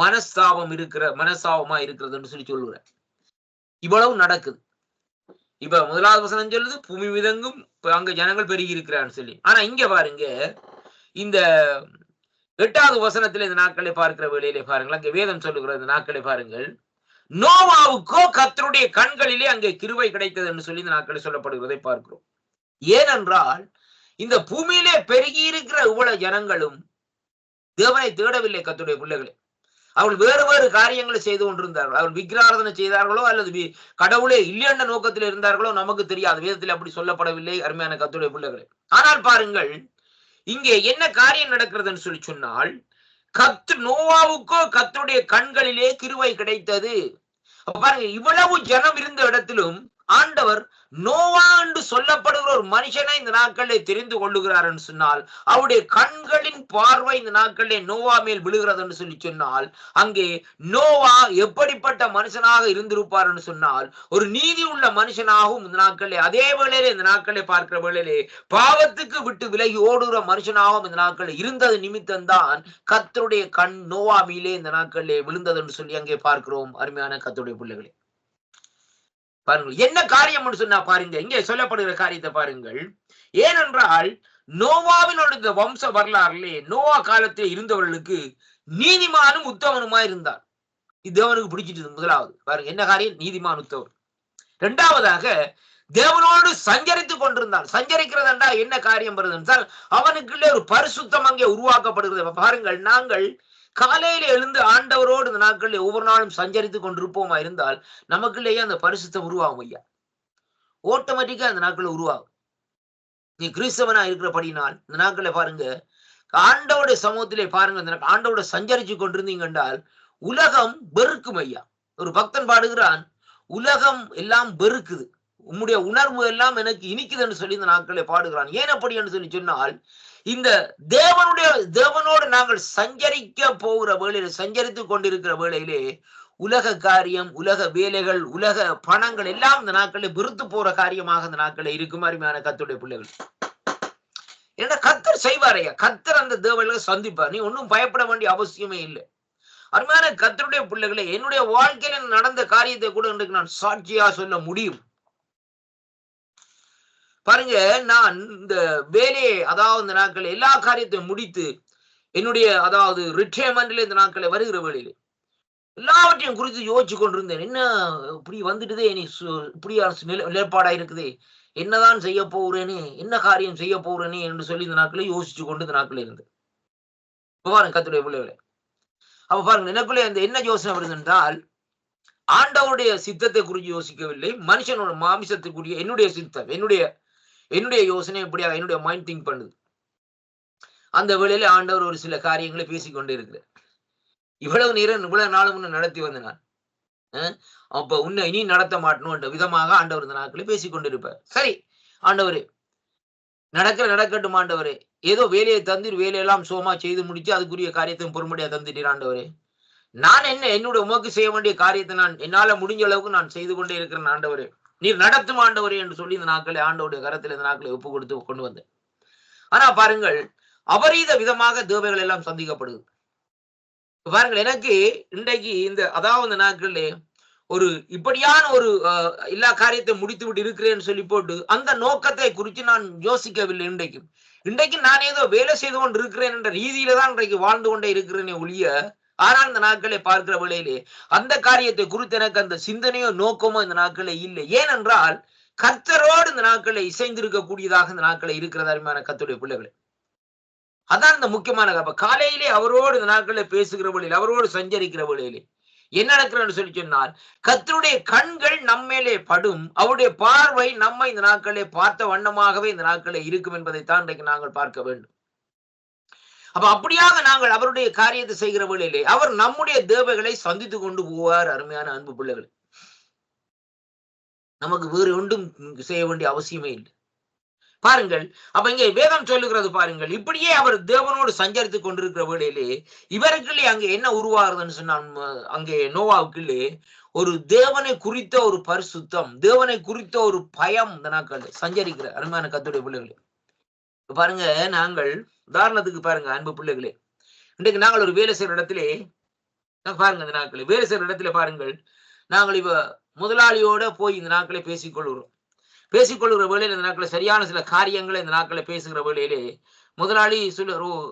மனஸ்தாபமா இருக்கிறது என்று சொல்லி சொல்லுகிறேன். இவ்வளவு நடக்குது. இப்ப 1வது வசனம் சொல்லுது பூமி மிதங்கும் அங்க ஜனங்கள் பெருகி இருக்கிறான்னு சொல்லி. ஆனா இங்க பாருங்க இந்த 8வது வசனத்தில் இந்த நாட்களை பார்க்கிற வேளையிலே பாருங்கள் அங்கே வேதம் சொல்லுகிற இந்த நாட்களை பாருங்கள் நோவாவுக்கோ கர்த்தருடைய கண்களிலே அங்கே கிருபை கிடைத்தது என்று சொல்லி இந்த நாட்களை சொல்லப்படுகிறதை பார்க்கிறோம். ஏனென்றால் இந்த பூமியிலே பெருகி இருக்கிற இவ்வளவு ஜனங்களும் தேவனை தேடவில்லை. கர்த்தருடைய பிள்ளைகளை அவர்கள் வேறு காரியங்களை செய்து கொண்டிருந்தார்கள். அவர்கள் விக்கிராராதனை செய்தார்களோ அல்லது கடவுளே இல்லையென்ற நோக்கத்தில் இருந்தார்களோ நமக்கு தெரியாது. வேதத்தில் அப்படி சொல்லப்படவில்லை அருமையான கர்த்தருடைய பிள்ளைகளை. ஆனால் பாருங்கள் இங்கே என்ன காரியம் நடக்கிறதுன்னு சொல்லி சொன்னால் நோவாவுக்கோ கர்த்தருடைய கண்களிலே கிருபை கிடைத்தது. பாருங்க இவ்வளவு ஜனம் இருந்த இடத்திலும் ஆண்டவர் நோவா என்று சொல்லப்படுகிற ஒரு மனுஷனை இந்த நாட்களிலே தெரிந்து கொள்ளுகிறார் என்று சொன்னால் அவருடைய கண்களின் பார்வை இந்த நாட்களிலே நோவா மேல் விழுகிறது என்று சொல்லி சொன்னால் அங்கே நோவா எப்படிப்பட்ட மனுஷனாக இருந்திருப்பார் என்று சொன்னால் ஒரு நீதி உள்ள மனுஷனாகவும் இந்த நாட்களிலே அதே வேளையிலே இந்த நாட்களிலே பார்க்கிற வேளையிலே பாவத்துக்கு விட்டு விலகி ஓடுகிற மனுஷனாகவும் இந்த நாட்களில் இருந்தது நிமித்தம்தான் கர்த்தருடைய கண் நோவா மேலே இந்த நாட்களிலே விழுந்தது என்று சொல்லி அங்கே பார்க்கிறோம் அருமையான கர்த்தருடைய பிள்ளைகளே. பாருங்கள் என்ன காரியம் சொன்னா பாருங்க இங்கே சொல்லப்படுகிற காரியத்தை பாருங்கள். ஏனென்றால் நோவாவினோட வம்ச வரலாறுலே நோவா காலத்தில் இருந்தவர்களுக்கு நீதிமானும் உத்தமனுமா இருந்தார். இது தேவனுக்கு பிடிச்சிட்டு. முதலாவது பாருங்க என்ன காரியம், நீதிமான் உத்தவர். 2வதாக தேவனோடு சஞ்சரித்துக் கொண்டிருந்தான். சஞ்சரிக்கிறதுண்டா என்ன காரியம் வருது என்றால் அவனுக்குள்ளே ஒரு பரிசுத்தம் அங்கே உருவாக்கப்படுகிறது. பாருங்கள் நாங்கள் காலையில எழுந்து ஆண்டவரோடு இந்த நாட்களில் ஒவ்வொரு நாளும் சஞ்சரித்துக் கொண்டிருப்போமா இருந்தால் நமக்குள்ளேயே அந்த பரிசுத்தம் உருவாகும். ஐயா ஆட்டோமேட்டிக்கா அந்த நாட்களில் உருவாகும். நீ கிறிஸ்தவனா இருக்கிறபடினால் இந்த நாட்களை பாருங்க ஆண்டவருடைய சமூகத்திலே பாருங்க ஆண்டவரோட சஞ்சரிச்சு கொண்டிருந்தீங்க என்றால் உலகம் வெறுக்கும் ஐயா. ஒரு பக்தன் பாடுகிறான், உலகம் எல்லாம் வெறுக்குது, உம்முடைய உணர்வு எல்லாம் எனக்கு இனிக்குதுன்னு சொல்லி இந்த நாட்களை பாடுகிறான். ஏன் அப்படி என்று சொல்லி சொன்னால், இந்த தேவனோடு நாங்கள் சஞ்சரிக்க போகிற வேளையிலே, சஞ்சரித்துக் கொண்டிருக்கிற வேளையிலே உலக காரியம், உலக வேலைகள், உலக பணங்கள் எல்லாம் இந்த நாட்களில் விருத்து போற காரியமாக இந்த நாட்களில் இருக்கும். அருமையான கர்த்தருடைய பிள்ளைகள், ஏன்னா கர்த்தர் செய்வாரையா, கர்த்தர் அந்த தேவர்களை சந்திப்பார். நீ ஒன்றும் பயப்பட வேண்டிய அவசியமே இல்லை. அருமையான கர்த்தருடைய பிள்ளைகளே, என்னுடைய வாழ்க்கையில நடந்த காரியத்தை கூட இன்றைக்கு நான் சாட்சியா சொல்ல முடியும். பாருங்க, நான் இந்த வேலையை, அதாவது இந்த நாட்கள் எல்லா காரியத்தையும் முடித்து என்னுடைய அதாவது ரிட்டையர்மெண்ட்ல இந்த நாட்களை வருகிற வேலையிலே எல்லாவற்றையும் குறித்து யோசிச்சு கொண்டிருந்தேன். என்ன இப்படி வந்துட்டுதே, நீ இப்படியா நிலைப்பாடா இருக்குதே, என்னதான் செய்ய போறேனே, என்ன காரியம் செய்ய போறேனே என்று சொல்லி இந்த நாட்களை யோசிச்சு கொண்டு இந்த நாட்கள் இருந்தேன். பாருங்க கர்த்தருடைய பிள்ளைகளே, அப்ப பாருங்க எனக்குள்ளே அந்த என்ன யோசனை வருது என்றால், ஆண்டவருடைய சித்தத்தை குறித்து யோசிக்கவில்லை, மனுஷனோட மாமிசத்துக்குரிய என்னுடைய சித்தம், என்னுடைய யோசனை எப்படியா என்னுடைய மைண்ட் திங்க் பண்ணுது. அந்த வேளையில ஆண்டவர் ஒரு சில காரியங்களை பேசிக்கொண்டே இருக்கிறார். இவ்வளவு நேரம் இவ்வளவு நாளும் முன்ன நடத்தி வந்த நான், அப்ப உன்னை இனி நடத்த மாட்டணும் என்ற விதமாக ஆண்டவர் இந்த நாட்களை பேசிக் கொண்டிருப்பார். சரி ஆண்டவரே, நடக்கட்டும் ஆண்டவரே, ஏதோ வேலையை தந்தீர், வேலையெல்லாம் சோமா செய்து முடிச்சு அதுக்குரிய காரியத்தையும் பொறுமடியா தந்துட்டீர் ஆண்டவரே. நான் என்னுடைய உமக்கு செய்ய வேண்டிய காரியத்தை நான் என்னால முடிஞ்ச அளவுக்கு நான் செய்து கொண்டே இருக்கிறேன் ஆண்டவரே, நீர் நடத்தும் ஆண்டவரே என்று சொல்லி இந்த நாட்களை ஆண்டவருடைய கரத்தில் இந்த நாட்களை ஒப்பு கொடுத்து கொண்டு வந்தேன். ஆனா பாருங்கள், அபரீத விதமாக தேவைகள் எல்லாம் சந்திக்கப்படுது. பாருங்கள், எனக்கு இன்றைக்கு இந்த அதாவது இந்த நாட்களிலே ஒரு இப்படியான ஒரு எல்லா காரியத்தையும் முடித்து விட்டு இருக்கிறேன்னு சொல்லி போட்டு அந்த நோக்கத்தை குறித்து நான் யோசிக்கவில்லை. இன்றைக்கு நான் ஏதோ வேலை செய்து கொண்டு இருக்கிறேன் என்ற ரீதியில தான் இன்றைக்கு வாழ்ந்து கொண்டே இருக்கிறேனே ஒழிய, ஆனால் இந்த நாட்களை பார்க்கிற வேளையிலே அந்த காரியத்தை குறித்து எனக்கு அந்த சிந்தனையோ நோக்கமோ இந்த நாட்களே இல்லை. ஏனென்றால் கர்த்தரோடு இந்த நாட்களை இசைந்திருக்கக்கூடியதாக இந்த நாட்களை இருக்கிறது. அருமையான கர்த்தருடைய பிள்ளைகளே, அதான் இந்த முக்கியமான காலையிலே அவரோடு இந்த நாட்களை பேசுகிற வழியில், அவரோடு சஞ்சரிக்கிற வழியிலே என்ன நடக்கிறன்னு சொல்லி சொன்னால், கர்த்தருடைய கண்கள் நம்மேலே படும், அவருடைய பார்வை நம்மை இந்த நாட்களை பார்த்த வண்ணமாகவே இந்த நாட்களை இருக்கும் என்பதைத்தான் இன்றைக்கு நாங்கள் பார்க்க வேண்டும். அப்ப அப்படியாக நாங்கள் அவருடைய காரியத்தை செய்கிற வழியிலே அவர் நம்முடைய தேவைகளை சந்தித்து கொண்டு போவார். அருமையான அன்பு பிள்ளைகள், நமக்கு வேறு ஒன்றும் செய்ய வேண்டிய அவசியமே இல்லை. பாருங்கள், அப்ப இங்கே வேதம் சொல்லுகிறது பாருங்கள், இப்படியே அவர் தேவனோடு சஞ்சரித்துக் கொண்டிருக்கிற வேளையிலே இவருக்குள்ளே அங்கே என்ன உருவாகுதுன்னு சொன்னால், அங்கே நோவாவுக்குள்ளே ஒரு தேவனை குறித்த ஒரு பரிசுத்தம், தேவனை குறித்த ஒரு பயம் இந்த நாட்கள் சஞ்சரிக்கிற அருமையான கர்த்தருடைய பிள்ளைகளே. பாருங்க, நாங்கள் உதாரணத்துக்கு பாருங்க அன்பு பிள்ளைகளே, இன்றைக்கு நாங்கள் ஒரு வேலை செய்யற இடத்திலே பாருங்க, இந்த நாட்களை வேலை செய்யற இடத்துல பாருங்கள், நாங்கள் இப்ப முதலாளியோட போய் இந்த நாட்களை பேசிக்கொள்கிற வேளையில இந்த நாட்களை சரியான சில காரியங்களை இந்த நாட்களை பேசுகிற வேளையிலே முதலாளி சொல்லுவார்,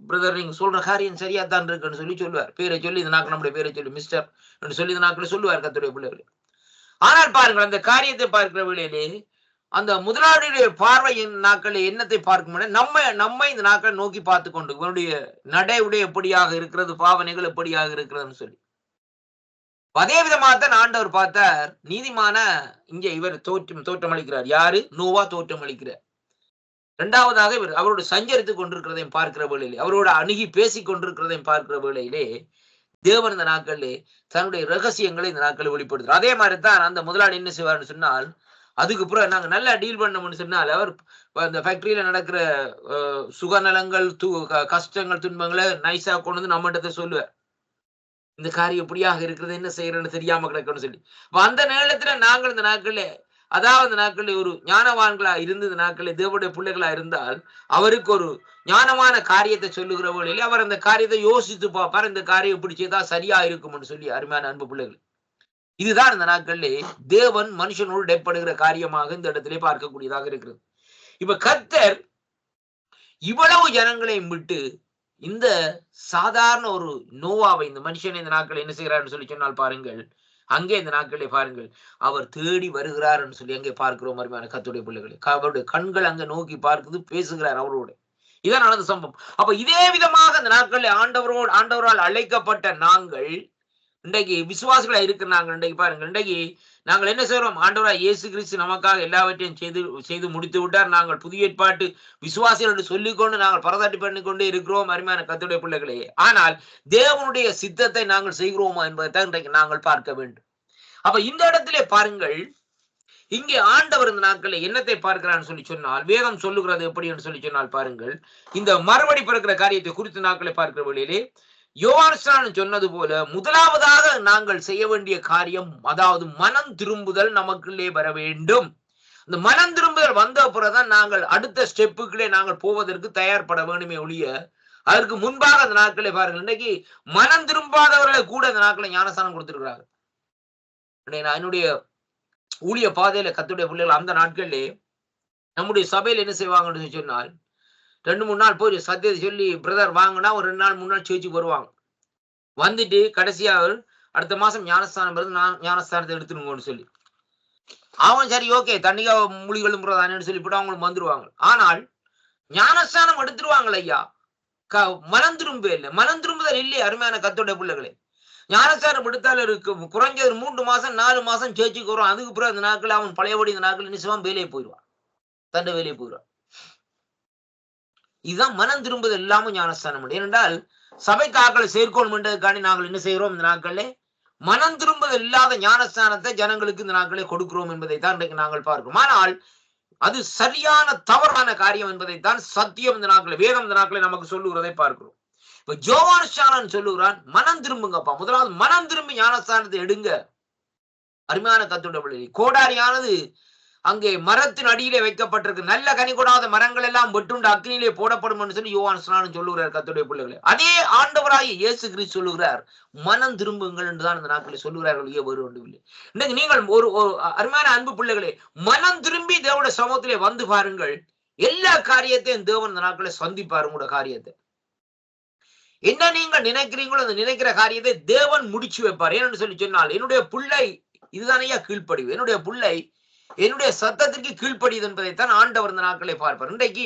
பிரதர் நீங்க சொல்ற காரியம் சரியா தான் இருக்குன்னு சொல்லுவார். பேரை சொல்லி இந்த நாட்கள் நம்முடைய பேரை சொல்லி மிஸ்டர் என்று சொல்லி இந்த நாட்களை சொல்லுவார் கர்த்தருடைய பிள்ளைகளே. ஆனால் பாருங்கள், அந்த காரியத்தை பார்க்கிற வேளையிலே அந்த முதலாளியுடைய பார்வை நாட்களை என்னத்தை பார்க்கும், நம்மை இந்த நாட்களை நோக்கி பார்த்து கொண்டு இவனுடைய நடை உடைய எப்படியாக இருக்கிறது, பாவனைகள் எப்படியாக இருக்கிறதுன்னு சொல்லி அதே விதமாகத்தான் ஆண்டவர் பார்த்தார். நீதிமான இங்க இவர் தோற்றம் அளிக்கிறார். யாரு? நோவா தோற்றம் அளிக்கிறார். இரண்டாவதாக இவர் அவரோடு சஞ்சரித்துக் கொண்டிருக்கிறதையும் பார்க்கிற வேளையிலே, அவரோட அணுகி பேசிக் கொண்டிருக்கிறதையும் பார்க்கிற வேளையிலே தேவன் இந்த நாட்களிலே தன்னுடைய ரகசியங்களை இந்த நாட்களில் வெளிப்படுத்துறார். அதே மாதிரி தான் அந்த முதலாளி என்ன செய்வார்னு சொன்னால், அதுக்கு பிறகு நாங்க நல்லா டீல் பண்ணோம்னு சொன்னால், அவர் அந்த ஃபேக்டரியில நடக்கிற சுகநலங்கள், கஷ்டங்கள், துன்பங்களை நைஸா கொண்டு வந்து நம்மகிட்ட சொல்லுவார். இந்த காரியம் எப்படியாக இருக்கிறது, என்ன செய்யறன்னு தெரியாம கிடக்குன்னு சொல்லி. அந்த நேரத்துல நாங்கள் இந்த நாட்களே, அதாவது நாட்களில் ஒரு ஞானவான்களா இருந்து இந்த நாட்களில் தேவனுடைய பிள்ளைகளா இருந்தால் அவருக்கு ஒரு ஞானமான காரியத்தை சொல்லுகிற வழியிலே அவர் அந்த காரியத்தை யோசித்து பார்ப்பார், இந்த காரியம் எப்படி செய்தா சரியா இருக்கும்னு சொல்லி. அருமையான அன்பு பிள்ளைகள், இதுதான் இந்த நாட்களிலே தேவன் மனுஷனோடு இடைப்படுகிற காரியமாக இந்த இடத்திலே பார்க்கக்கூடியதாக இருக்கிறது. இப்ப கர்த்தர் இவ்வளவு ஜனங்களையும் விட்டு இந்த சாதாரண ஒரு நோவாவை, இந்த மனுஷனை இந்த நாட்கள் என்ன செய்கிறார்னு சொல்லி சொன்னால் பாருங்கள், அங்கே இந்த நாட்களே பாருங்கள் அவர் தேடி வருகிறார் என்று சொல்லி அங்கே பார்க்கிறோம். அருமையான கர்த்தருடைய பிள்ளைகளை, அவருடைய கண்கள் அங்கே நோக்கி பார்க்குது, பேசுகிறார் அவரோடு. இதான் நடந்த சம்பவம். அப்ப இதே விதமாக இந்த நாட்களில் ஆண்டவரால் அழைக்கப்பட்ட நாங்கள் இன்றைக்கு விசுவாசிகளா இருக்கிறாங்க. இன்றைக்கு பாருங்க, இன்றைக்கு நாங்கள் என்ன செய்றோம்? ஆண்டவராய் இயேசு கிறிஸ்து நமக்காக எல்லாவற்றையும் செய்து முடித்து விட்டார். நாங்கள் புதிய ஏற்பாட்டு விசுவாசிகள் என்று சொல்லிக்கொண்டு நாங்கள் பரதாட்டி பண்ணிக்கொண்டே இருக்கிறோம், அருமையான கர்த்தருடைய பிள்ளைகளே. ஆனால் தேவனுடைய சித்தத்தை நாங்கள் செய்கிறோமா என்பதைத்தான் இன்றைக்கு நாங்கள் பார்க்க வேண்டும். அப்ப இந்த இடத்திலே பாருங்கள், இங்கே ஆண்டவர் இந்த நாட்களில் என்னத்தை பார்க்கிறான்னு சொல்லி சொன்னால், வேதம் சொல்லுகிறது எப்படி என்று சொல்லி சொன்னால் பாருங்கள், இந்த மறுபடி பிறக்கிற காரியத்தை குறித்து நாட்களை பார்க்கிற வழியிலே யோவான் சொன்னது போல முதலாவதாக நாங்கள் செய்ய வேண்டிய காரியம், அதாவது மனம் திரும்புதல் நமக்குள்ளே வர வேண்டும். இந்த மனம் திரும்புதல் வந்த பிறகுதான் நாங்கள் அடுத்த ஸ்டெப்புகளே நாங்கள் போவதற்கு தயார்பட வேண்டுமே ஒழிய, அதற்கு முன்பாக அந்த நாட்களை பாருங்கள், இன்னைக்கு மனம் திரும்பாதவர்களை கூட அந்த நாட்களை ஞானஸ்தானம் கொடுத்திருக்கிறாங்க. என்னுடைய ஊழிய பாதையில கர்த்தருடைய பிள்ளைகள் அந்த நாட்களிலே நம்முடைய சபையில் என்ன செய்வாங்கன்னு சொன்னால், 2-3 நாள் போய் சத்தியத்தை சொல்லி பிரதர் வாங்கினா ஒரு 2 நாள் 3 நாள் சேர்ச்சுக்கு வருவாங்க. வந்துட்டு கடைசியா அடுத்த மாசம் ஞானஸ்தானம் வருது, நான் ஞானஸ்தானத்தை எடுத்துருங்கன்னு சொல்லி, அவன் சரி ஓகே தண்ணிக்கா மொழிகளும் பிரதானு சொல்லிவிட்டு அவங்களுக்கு வந்துருவாங்க. ஆனால் ஞானஸ்தானம் எடுத்துருவாங்க ஐயா, மனம் திரும்ப இல்லை, மனம் திரும்புதல் இல்லையே அருமையான கர்த்தருடைய பிள்ளைகளே. ஞானஸ்தானம் எடுத்தாலும் இருக்கும் குறைஞ்சது 3 மாசம் 4 மாசம் சேர்ச்சுக்கு வரும். அதுக்கு பிறகு அந்த நாட்கள் அவன் பழையபடி இந்த நாட்கள் நிச்சயமா வேலையை போயிடுவான், தண்டை வேலையை போயிடுவான். இதுதான் மனம் திரும்புதல் இல்லாம ஞானஸ்தானம். ஏனென்றால் சபைக்கு ஆக்களை சேர்க்கணும் என்றதுக்காண்டி நாங்கள் என்ன செய்கிறோம், இந்த நாட்களே மனம் திரும்புதல் இல்லாத ஞானஸ்தானத்தை ஜனங்களுக்கு இந்த நாட்களே கொடுக்கிறோம் என்பதைத்தான் இன்றைக்கு நாங்கள் பார்க்கிறோம். ஆனால் அது சரியான தவறான காரியம் என்பதைத்தான் சத்தியம் இந்த நாட்களை, வேதம் இந்த நாட்களை நமக்கு சொல்லுகிறதை பார்க்கிறோம். இப்ப யோவான் சொல்லுகிறான், மனம் திரும்புங்கப்பா, முதலாவது மனம் திரும்பி ஞானஸ்தானத்தை எடுங்க. அருமையான கர்த்தருடைய பிள்ளைகளே, கோடாரியானது அங்கே மரத்தின் அடியிலே வைக்கப்பட்டிருக்கு, நல்ல கனி கொடாத மரங்கள் எல்லாம் வெட்டுண்டு அக்னியிலே போடப்படும் என்று சொல்லி யோவான் சொல்லுகிறார் கர்த்தருடைய பிள்ளைகளே. அதே ஆண்டவராகிய இயேசு கிறிஸ்து சொல்லுகிறார், மனம் திரும்புங்கள் என்றுதான் இந்த நாட்களில் சொல்லுகிறார்கள், வேறு ஒன்றுமில்லை. இன்னைக்கு நீங்கள் ஒரு அருமையான அன்பு பிள்ளைகளே, மனம் திரும்பி தேவனுடைய சமூகத்திலே வந்து பாருங்கள், எல்லா காரியத்தையும் தேவன் இந்த நாட்களை சந்திப்பார். உங்களோட காரியத்தை என்ன நீங்கள் நினைக்கிறீங்களோ அந்த நினைக்கிற காரியத்தை தேவன் முடிச்சு வைப்பார். ஏன்னு சொல்லி சொன்னால், என்னுடைய பிள்ளை இதுதானையா கீழ்ப்படிவு, என்னுடைய பிள்ளை என்னுடைய சத்தத்திற்கு கீழ்ப்படியது என்பதைத்தான் ஆண்டவர் இந்த நாட்களை பார்ப்பார். இன்றைக்கு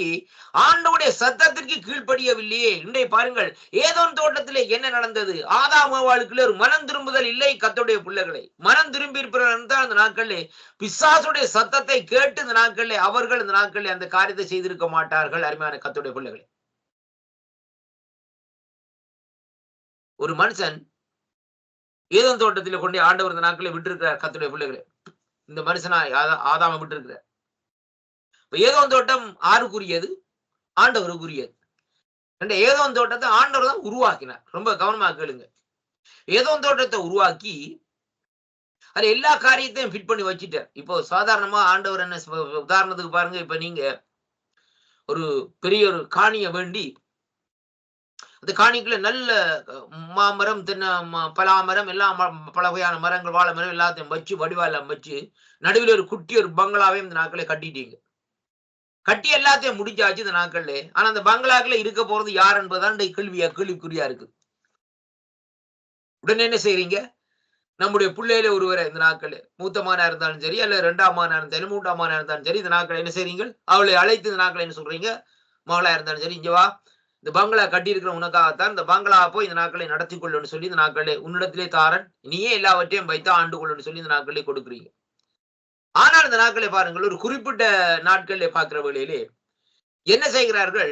ஆண்டவருடைய சத்தத்திற்கு கீழ்ப்படியவில்லையே. இன்றைக்கு பாருங்கள், ஏதோன் தோட்டத்திலே என்ன நடந்தது, ஆதாம் ஏவாளுக்குள்ள ஒரு மனம் திரும்புதல் இல்லை. கர்த்தருடைய பிள்ளைகளை மனம் திரும்பி இருப்பார் அந்த நாட்களிலே பிசாசுடைய சத்தத்தை கேட்டு இந்த நாட்களிலே அவர்கள் இந்த நாட்களிலே அந்த காரியத்தை செய்திருக்க மாட்டார்கள். அருமையான கர்த்தருடைய பிள்ளைகளை, ஒரு மனுஷன் ஏதோன் தோட்டத்திலே கொண்டு ஆண்டவர் இந்த நாட்களை விட்டிருக்கிறார். கர்த்தருடைய பிள்ளைகளை, இந்த மனுஷனா ஆதாம விட்டு இருக்கிற ஏதோன் தோட்டம் ஆறுக்குரியது, ஆண்டவருக்குரியது. ஏதோன் தோட்டத்தை ஆண்டவர் தான் உருவாக்கினார். ரொம்ப கவனமா கேளுங்க. ஏதோன் தோட்டத்தை உருவாக்கி அது எல்லா காரியத்தையும் ஃபிட் பண்ணி வச்சுட்டார். இப்போ சாதாரணமா ஆண்டவர் என்ன, உதாரணத்துக்கு பாருங்க, இப்ப நீங்க ஒரு பெரிய ஒரு காணியை வேண்டி அந்த காணிக்குள்ள நல்ல மாமரம், தென்னை, பலாமரம், எல்லாம் பல வகையான மரங்கள், வாழை மரம் எல்லாத்தையும் வச்சு வடிவாலாம் வச்சு நடுவில் ஒரு குட்டி ஒரு பங்களாவையும் இந்த நாட்களே கட்டிட்டீங்க. கட்டி எல்லாத்தையும் முடிச்சாச்சு இந்த நாட்கள்ல. ஆனா அந்த பங்களாக்கள இருக்க போறது யார் என்பதுதான் கேள்விக்குறியா இருக்கு. உடனே என்ன செய்யறீங்க, நம்முடைய பிள்ளையில ஒருவரை இந்த நாட்கள் மூத்தமானா இருந்தாலும் சரி, அல்ல 2ஆம் மானா இருந்தாலும் 3ஆம் மானா இருந்தாலும் சரி, இந்த நாட்களை என்ன செய்றீங்க, அவளை அழைத்து இந்த நாட்களை என்ன சொல்றீங்க, மகளா இருந்தாலும் சரி, இங்க வா, இந்த பங்களா கட்டி இருக்கிற உனக்காகத்தான் இந்த பங்களா போய் இந்த நாட்களை நடத்தி கொள்ளுன்னு சொல்லி இந்த நாட்களே உன்னிடத்திலே தாரன், நீயே எல்லாவற்றையும் வைத்து ஆண்டு கொள்ளுன்னு சொல்லி இந்த நாட்களே கொடுக்குறீங்க. ஆனால் இந்த நாட்களை பாருங்கள், ஒரு குறிப்பிட்ட நாட்களிலே பார்க்கிற வேளையிலே என்ன செய்கிறார்கள்,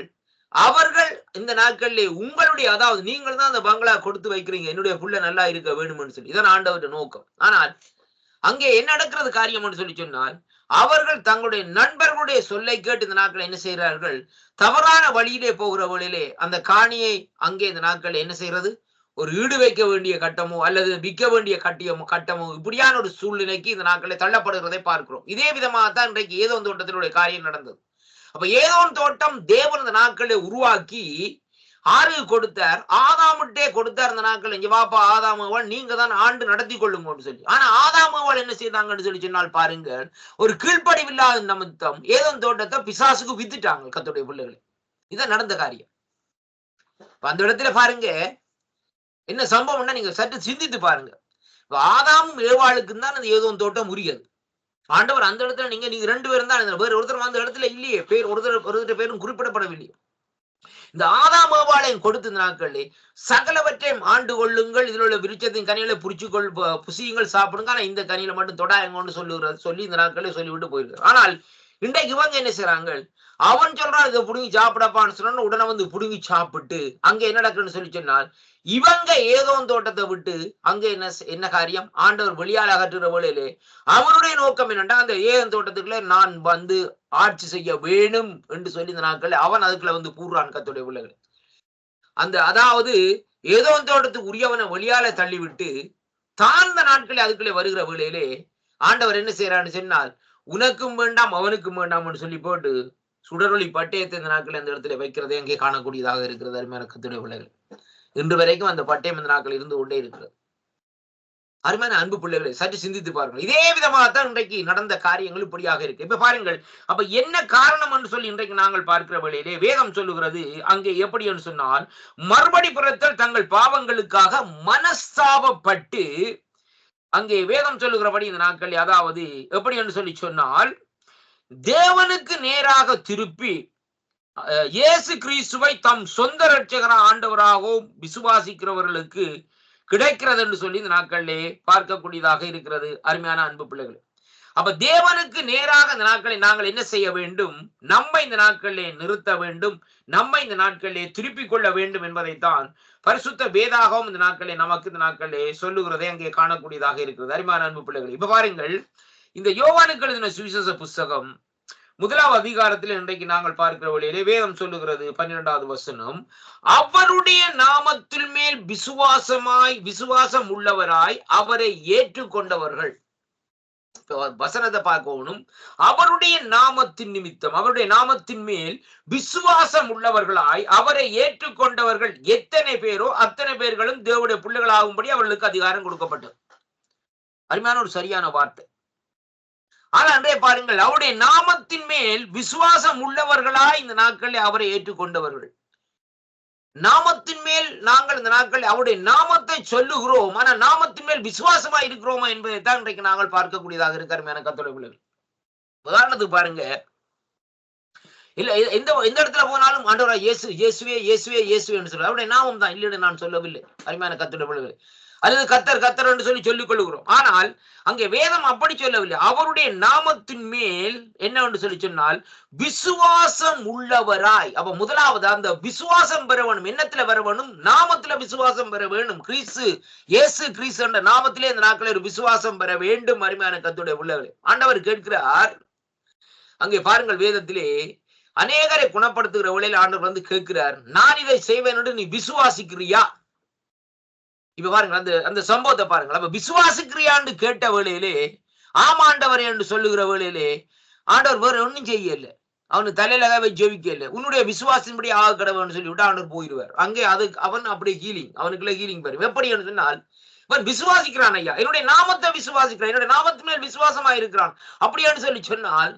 அவர்கள் இந்த நாட்களிலே உங்களுடைய, அதாவது நீங்கள் தான் அந்த பங்களா கொடுத்து வைக்கிறீங்க, என்னுடைய புள்ள நல்லா இருக்க வேணும்னு சொல்லி, இதான் ஆண்டவருடைய நோக்கம். ஆனால் அங்கே என்ன நடக்கிறது காரியம் என்று சொல்லி சொன்னால், அவர்கள் தங்களுடைய நண்பர்களுடைய சொல்லை கேட்டு இந்த நாட்கள் என்ன செய்கிறார்கள், தவறான வழியிலே போகிற வழியிலே அந்த காணியை அங்கே இந்த நாட்கள் என்ன செய்யறது, ஒரு ஈடு வைக்க வேண்டிய கட்டமோ அல்லது விற்க வேண்டிய கட்டமோ இப்படியான ஒரு சூழ்நிலைக்கு இந்த நாட்களை தள்ளப்படுகிறதை பார்க்கிறோம். இதே விதமாகத்தான் இன்றைக்கு ஏதோன் தோட்டத்தினுடைய காரியம் நடந்தது. அப்ப ஏதோன் தோட்டம் தேவன் இந்த நாட்களை உருவாக்கி ஆறு கொடுத்தார், ஆதாமுட்டே கொடுத்தார். இந்த நாட்கள் இங்க வாப்பா ஆதாமவள், நீங்க தான் ஆண்டு நடத்தி கொள்ளுங்கன்னு சொல்லி. ஆனா ஆதாமவள் என்ன செய்தாங்கன்னு சொல்லி சொன்னால் பாருங்க, ஒரு கீழ்ப்படிவில்லாத நிமித்தம் ஏதோன் தோட்டத்தை பிசாசுக்கு வித்துட்டாங்க கர்த்தருடைய பிள்ளைகளை. இதான் நடந்த காரியம். அந்த இடத்துல பாருங்க என்ன சம்பவம்னா, நீங்க சற்று சிந்தித்து பாருங்க. ஆதாமும் ஏவாளுக்கும் தான் அந்த ஏதோன் தோட்டம் உரியது. ஆண்டவர் அந்த இடத்துல நீங்க 2 பேரும் தான், வேற ஒருத்தர் அந்த இடத்துல இல்லையே, பேர் ஒருத்தர் பேரும் குறிப்பிடப்படவில்லையே. இந்த ஆதாம் ஏவாளையும் கொடுத்த நாட்களே சகலவற்றையும் ஆண்டு கொள்ளுங்கள், இதில் உள்ள விருட்சத்தின் கனிகளை புசியுங்கள், சாப்பிடுங்க, ஆனா இந்த கனியில மட்டும் தொடாயங்கன்னு சொல்லி இந்த நாட்களே சொல்லிவிட்டு போயிருக்காரு. ஆனால் இன்றைக்கு இவங்க என்ன செய்றாங்க, அவன் சொல்றான் இதை புடுங்கி சாப்பிடப்பான்னு சொன்னா உடனே வந்து புடுங்கி சாப்பிட்டு அங்க என்ன நடக்குன்னு சொல்லி சொன்னால், இவங்க ஏதோ தோட்டத்தை விட்டு அங்க என்ன காரியம், ஆண்டவர் வெளியால் அகற்றுற வேளையிலே அவனுடைய நோக்கம் என்னன்னா, அந்த ஏதன் தோட்டத்துக்குள்ள நான் வந்து ஆட்சி செய்ய வேணும் என்று சொல்லி இந்த நாட்கள் அவன் அதுக்குள்ள வந்து கூறுறான் கர்த்தருடைய பிள்ளைகள். அதாவது ஏதோ தோட்டத்துக்கு உரியவனை வெளியால தள்ளிவிட்டு தாழ்ந்த நாட்களே அதுக்குள்ளே வருகிற வேளையிலே ஆண்டவர் என்ன செய்யறான்னு சொன்னால், உனக்கும் வேண்டாம் அவனுக்கும் வேண்டாம்னு சொல்லி போட்டு சுடரொளி பட்டயத்தை இந்த நாட்கள் அந்த இடத்துல வைக்கிறதே அங்கே காணக்கூடியதாக இருக்கிறது. அருமையான கர்த்தருடைய பிள்ளைகள், இன்று வரைக்கும் அந்த பட்டயம் இந்த நாட்கள் இருந்து கொண்டே இருக்கிறது. அருமையான அன்பு பிள்ளைகளை சற்று சிந்தித்து பாருங்கள். இதே விதமாகத்தான் இன்றைக்கு நடந்த காரியங்கள் இப்படியாக இருக்கு. இப்ப பாருங்கள், அப்ப என்ன காரணம் என்று சொல்லி இன்றைக்கு நாங்கள் பார்க்கிற வேளையிலே வேதம் சொல்லுகிறது அங்கே எப்படி என்று சொன்னால், மறுபடி பிறத்தல் தங்கள் பாவங்களுக்காக மனஸ்தாபப்பட்டு, அங்கே வேதம் சொல்லுகிறபடி இந்த நாட்கள் அதாவது எப்படி என்று சொல்லி சொன்னால், தேவனுக்கு நேராக திருப்பி இயேசு கிறிஸ்துவை தம் சொந்த இரட்சகர ஆண்டவராகவும் விசுவாசிக்கிறவர்களுக்கு கிடைக்கிறது என்று சொல்லி இந்த நாட்களிலே பார்க்கக்கூடியதாக இருக்கிறது. அருமையான அன்பு பிள்ளைகள், அப்ப தேவனுக்கு நேராக இந்த நாட்களை நாங்கள் என்ன செய்ய வேண்டும், நம்மை இந்த நாட்களிலே நிறுத்த வேண்டும், நம்மை இந்த நாட்களிலே திருப்பிக் கொள்ள வேண்டும் என்பதைத்தான் பரிசுத்த வேதாகவும் இந்த நாட்களிலே நமக்கு இந்த நாட்களிலே சொல்லுகிறதை அங்கே காணக்கூடியதாக இருக்கிறது. அருமையான அன்பு பிள்ளைகள், இப்ப பாருங்கள், இந்த யோவானுக்கு எழுதின சுவிசேஷ புஸ்தகம் 1ஆம் அதிகாரத்தில் இன்றைக்கு நாங்கள் பார்க்கிற வழியிலே வேதம் சொல்லுகிறது 12வது வசனம், அவருடைய நாமத்தின் மேல் விசுவாசம் உள்ளவராய் அவரை ஏற்றுக்கொண்டவர்கள். வசனத்தை பார்க்கணும், அவருடைய நாமத்தின் நிமித்தம், அவருடைய நாமத்தின் மேல் விசுவாசம் உள்ளவர்களாய் அவரை ஏற்றுக்கொண்டவர்கள் எத்தனை பேரோ அத்தனை பேர்களும் தேவனுடைய பிள்ளைகளாகும்படி அவர்களுக்கு அதிகாரம் கொடுக்கப்பட்டது. அருமையான ஒரு சரியான வார்த்தை. ஆனால் அன்றே பாருங்கள், அவருடைய நாமத்தின் மேல் விசுவாசம் உள்ளவர்களாய் இந்த நாட்களில் அவரை ஏற்றுக்கொண்டவர்கள். நாமத்தின் மேல் நாங்கள் இந்த நாட்கள் அவருடைய நாமத்தை சொல்லுகிறோம், ஆனா நாமத்தின் மேல் விசுவாசமா இருக்கிறோமா என்பதைத்தான் இன்றைக்கு நாங்கள் பார்க்கக்கூடியதாக இருக்கிற கர்த்தருடைய பிள்ளைகள். உதாரணத்துக்கு பாருங்க, இல்ல எந்த இடத்துல போனாலும் ஆண்டவரா இயேசு இயேசுவே இயேசுவே இயேசுவேன்னு சொல்ற அவருடைய நாமம் தான், இல்லைன்னு நான் சொல்லவில்லை. அருமையான கர்த்தருடைய பிள்ளைகள், அல்லது கத்தர் என்று சொல்லிக் கொள்ளுகிறோம். ஆனால் அங்கே வேதம் அப்படி சொல்லவில்லை. அவருடைய நாமத்தின் மேல் என்ன சொல்லி சொன்னால் விசுவாசம் உள்ளவராய். அப்ப முதலாவது அந்த விசுவாசம் பெற வேணும். என்னத்துல வர வேணும்? நாமத்துல விசுவாசம் பெற வேணும். இயேசு கிறிஸ்து என்ற நாமத்திலே இந்த நாட்களில் ஒரு விசுவாசம் பெற வேண்டும். அருமையான கர்த்தருடைய பிள்ளைகளே, ஆண்டவர் கேட்கிறார். அங்கே பாருங்கள், வேதத்திலே அநேகரை குணப்படுத்துகிற வேளையில் ஆண்டவர் வந்து கேட்கிறார், நான் இதை செய்வேன் என்று நீ விசுவாசிக்கிறியா? இப்ப பாருங்க, அந்த சம்பவத்தை பாருங்க. அப்ப விசுவாசிக்கிறியான்னு கேட்ட வேளையிலே ஆமாண்டவரே என்று சொல்லுகிற வேளையிலே ஆண்டவர் வேற ஒன்னும் செய்யல, அவனுக்கு தலையில ஜெபிக்க இல்லை, உன்னுடைய விசுவாசத்தின்படி ஆக கடவுன்னு சொல்லிவிட்டு ஆண்டவர் போயிடுவார். அங்கே அவன் அப்படியே ஹீலிங், அவனுக்குள்ள ஹீலிங் பாரு. எப்படி என்று சொன்னால், இவன் விசுவாசிக்கிறான், ஐயா என்னுடைய நாமத்தை விசுவாசிக்கிறான், என்னுடைய நாமத்து மேல் விசுவாசமா இருக்கிறான் அப்படின்னு சொல்லி சொன்னால்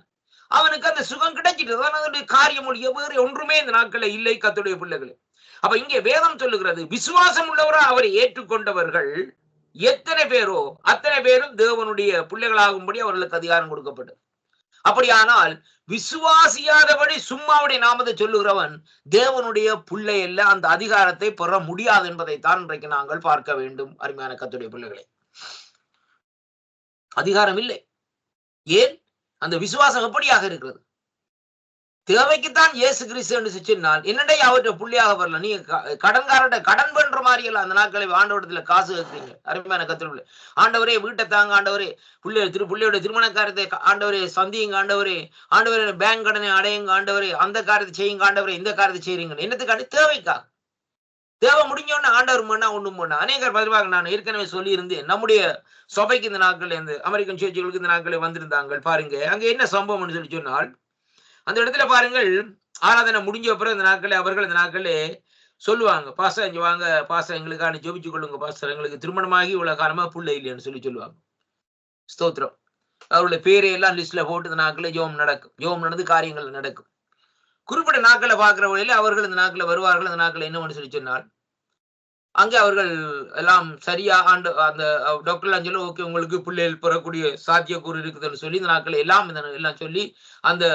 அவனுக்கு அந்த சுகம் கிடைச்சிட்டு அதனுடைய காரியம் வேறு ஒன்றுமே இந்த நாட்களை இல்லை. கர்த்தருடைய பிள்ளைகளே, அப்ப இங்கே வேதம் சொல்லுகிறது, விசுவாசம் உள்ளவரா அவரை ஏற்றுக்கொண்டவர்கள் எத்தனை பேரோ அத்தனை பேரும் தேவனுடைய பிள்ளைகளாகும்படி அவர்களுக்கு அதிகாரம் கொடுக்கப்பட்டது. அப்படியானால் விசுவாசியாதபடி சும்மாவுடைய நாமத்தை சொல்லுகிறவன் தேவனுடைய பிள்ளை அல்ல, அந்த அதிகாரத்தை பெற முடியாது என்பதைத்தான் இன்றைக்கு நாங்கள் பார்க்க வேண்டும். அருமையான கர்த்தருடைய பிள்ளைகளே, அதிகாரம் இல்லை. ஏன்? அந்த விசுவாசம் எப்படியாக இருக்கிறது? தேவைக்குத்தான் இயேசு கிறிஸ்து என்று சொன்னால் என்னடே அவற்றை புள்ளியாக வரல. நீங்க கடன்காரட்ட கடன் பண்ற மாதிரி எல்லாம் அந்த நாட்களை ஆண்டவரத்துல காசு கேட்கிறீங்க. அருமையான கர்த்தருடைய ஆண்டவரே வீட்டை தாங்க, ஆண்டவரே பிள்ளையோட திருமண காரியத்தை ஆண்டவரே சந்தியுங்க, ஆண்டவரே பேங்க் கடனை அடையுங்க, ஆண்டவரே அந்த காரியத்தை செய்யுங்க, ஆண்டவரே இந்த காரியத்தை செய்யுங்க. என்னத்துக்காண்டி? தேவைக்காக. தேவை முடிஞ்சோன்னு ஆண்டவர் பண்ணா ஒண்ணும் பண்ணா. அநேகர் பதிவாக நான் ஏற்கனவே சொல்லி இருந்தேன், நம்முடைய சபைக்கு இந்த நாட்கள் இந்த அமெரிக்கன் சேர்ச்சுகளுக்கு இந்த நாட்களை வந்திருந்தாங்க. பாருங்க அங்க என்ன சம்பவம்னு சொல்லி சொன்னால், அந்த இடத்துல பாருங்கள், ஆராதனை முடிஞ்ச அப்புறம் இந்த நாட்களே அவர்கள் இந்த நாட்களே சொல்லுவாங்க, பாஸ்டர் இங்க வாங்க பாஸ்டர், எங்களுக்கான ஜெபிச்சு கொள்ளுங்க பாஸ்டர், எங்களுக்கு திருமணமாகி இவ்வளவு காலமா புள்ள இல்லைன்னு சொல்லுவாங்க. ஸ்தோத்திரம். அவருடைய பேரையெல்லாம் லிஸ்ட்ல போட்டு இந்த நாட்களே ஜோம் நடக்கும். ஜோம் நடந்து காரியங்கள் நடக்கும். குறிப்பிட்ட நாட்களை பார்க்கிற வழியில அவர்கள் இந்த நாட்களை வருவார்கள். அந்த நாட்களை என்ன சொல்லி சொன்னால், அங்கே அவர்கள் எல்லாம் சரியா அந்த டாக்டர் எல்லாம் சொல்லி ஓகே உங்களுக்கு பிள்ளைகள் பெறக்கூடிய சாத்தியக்கூறு இருக்குதுன்னு சொல்லி இந்த நாட்களை எல்லாம் சொல்லி அந்த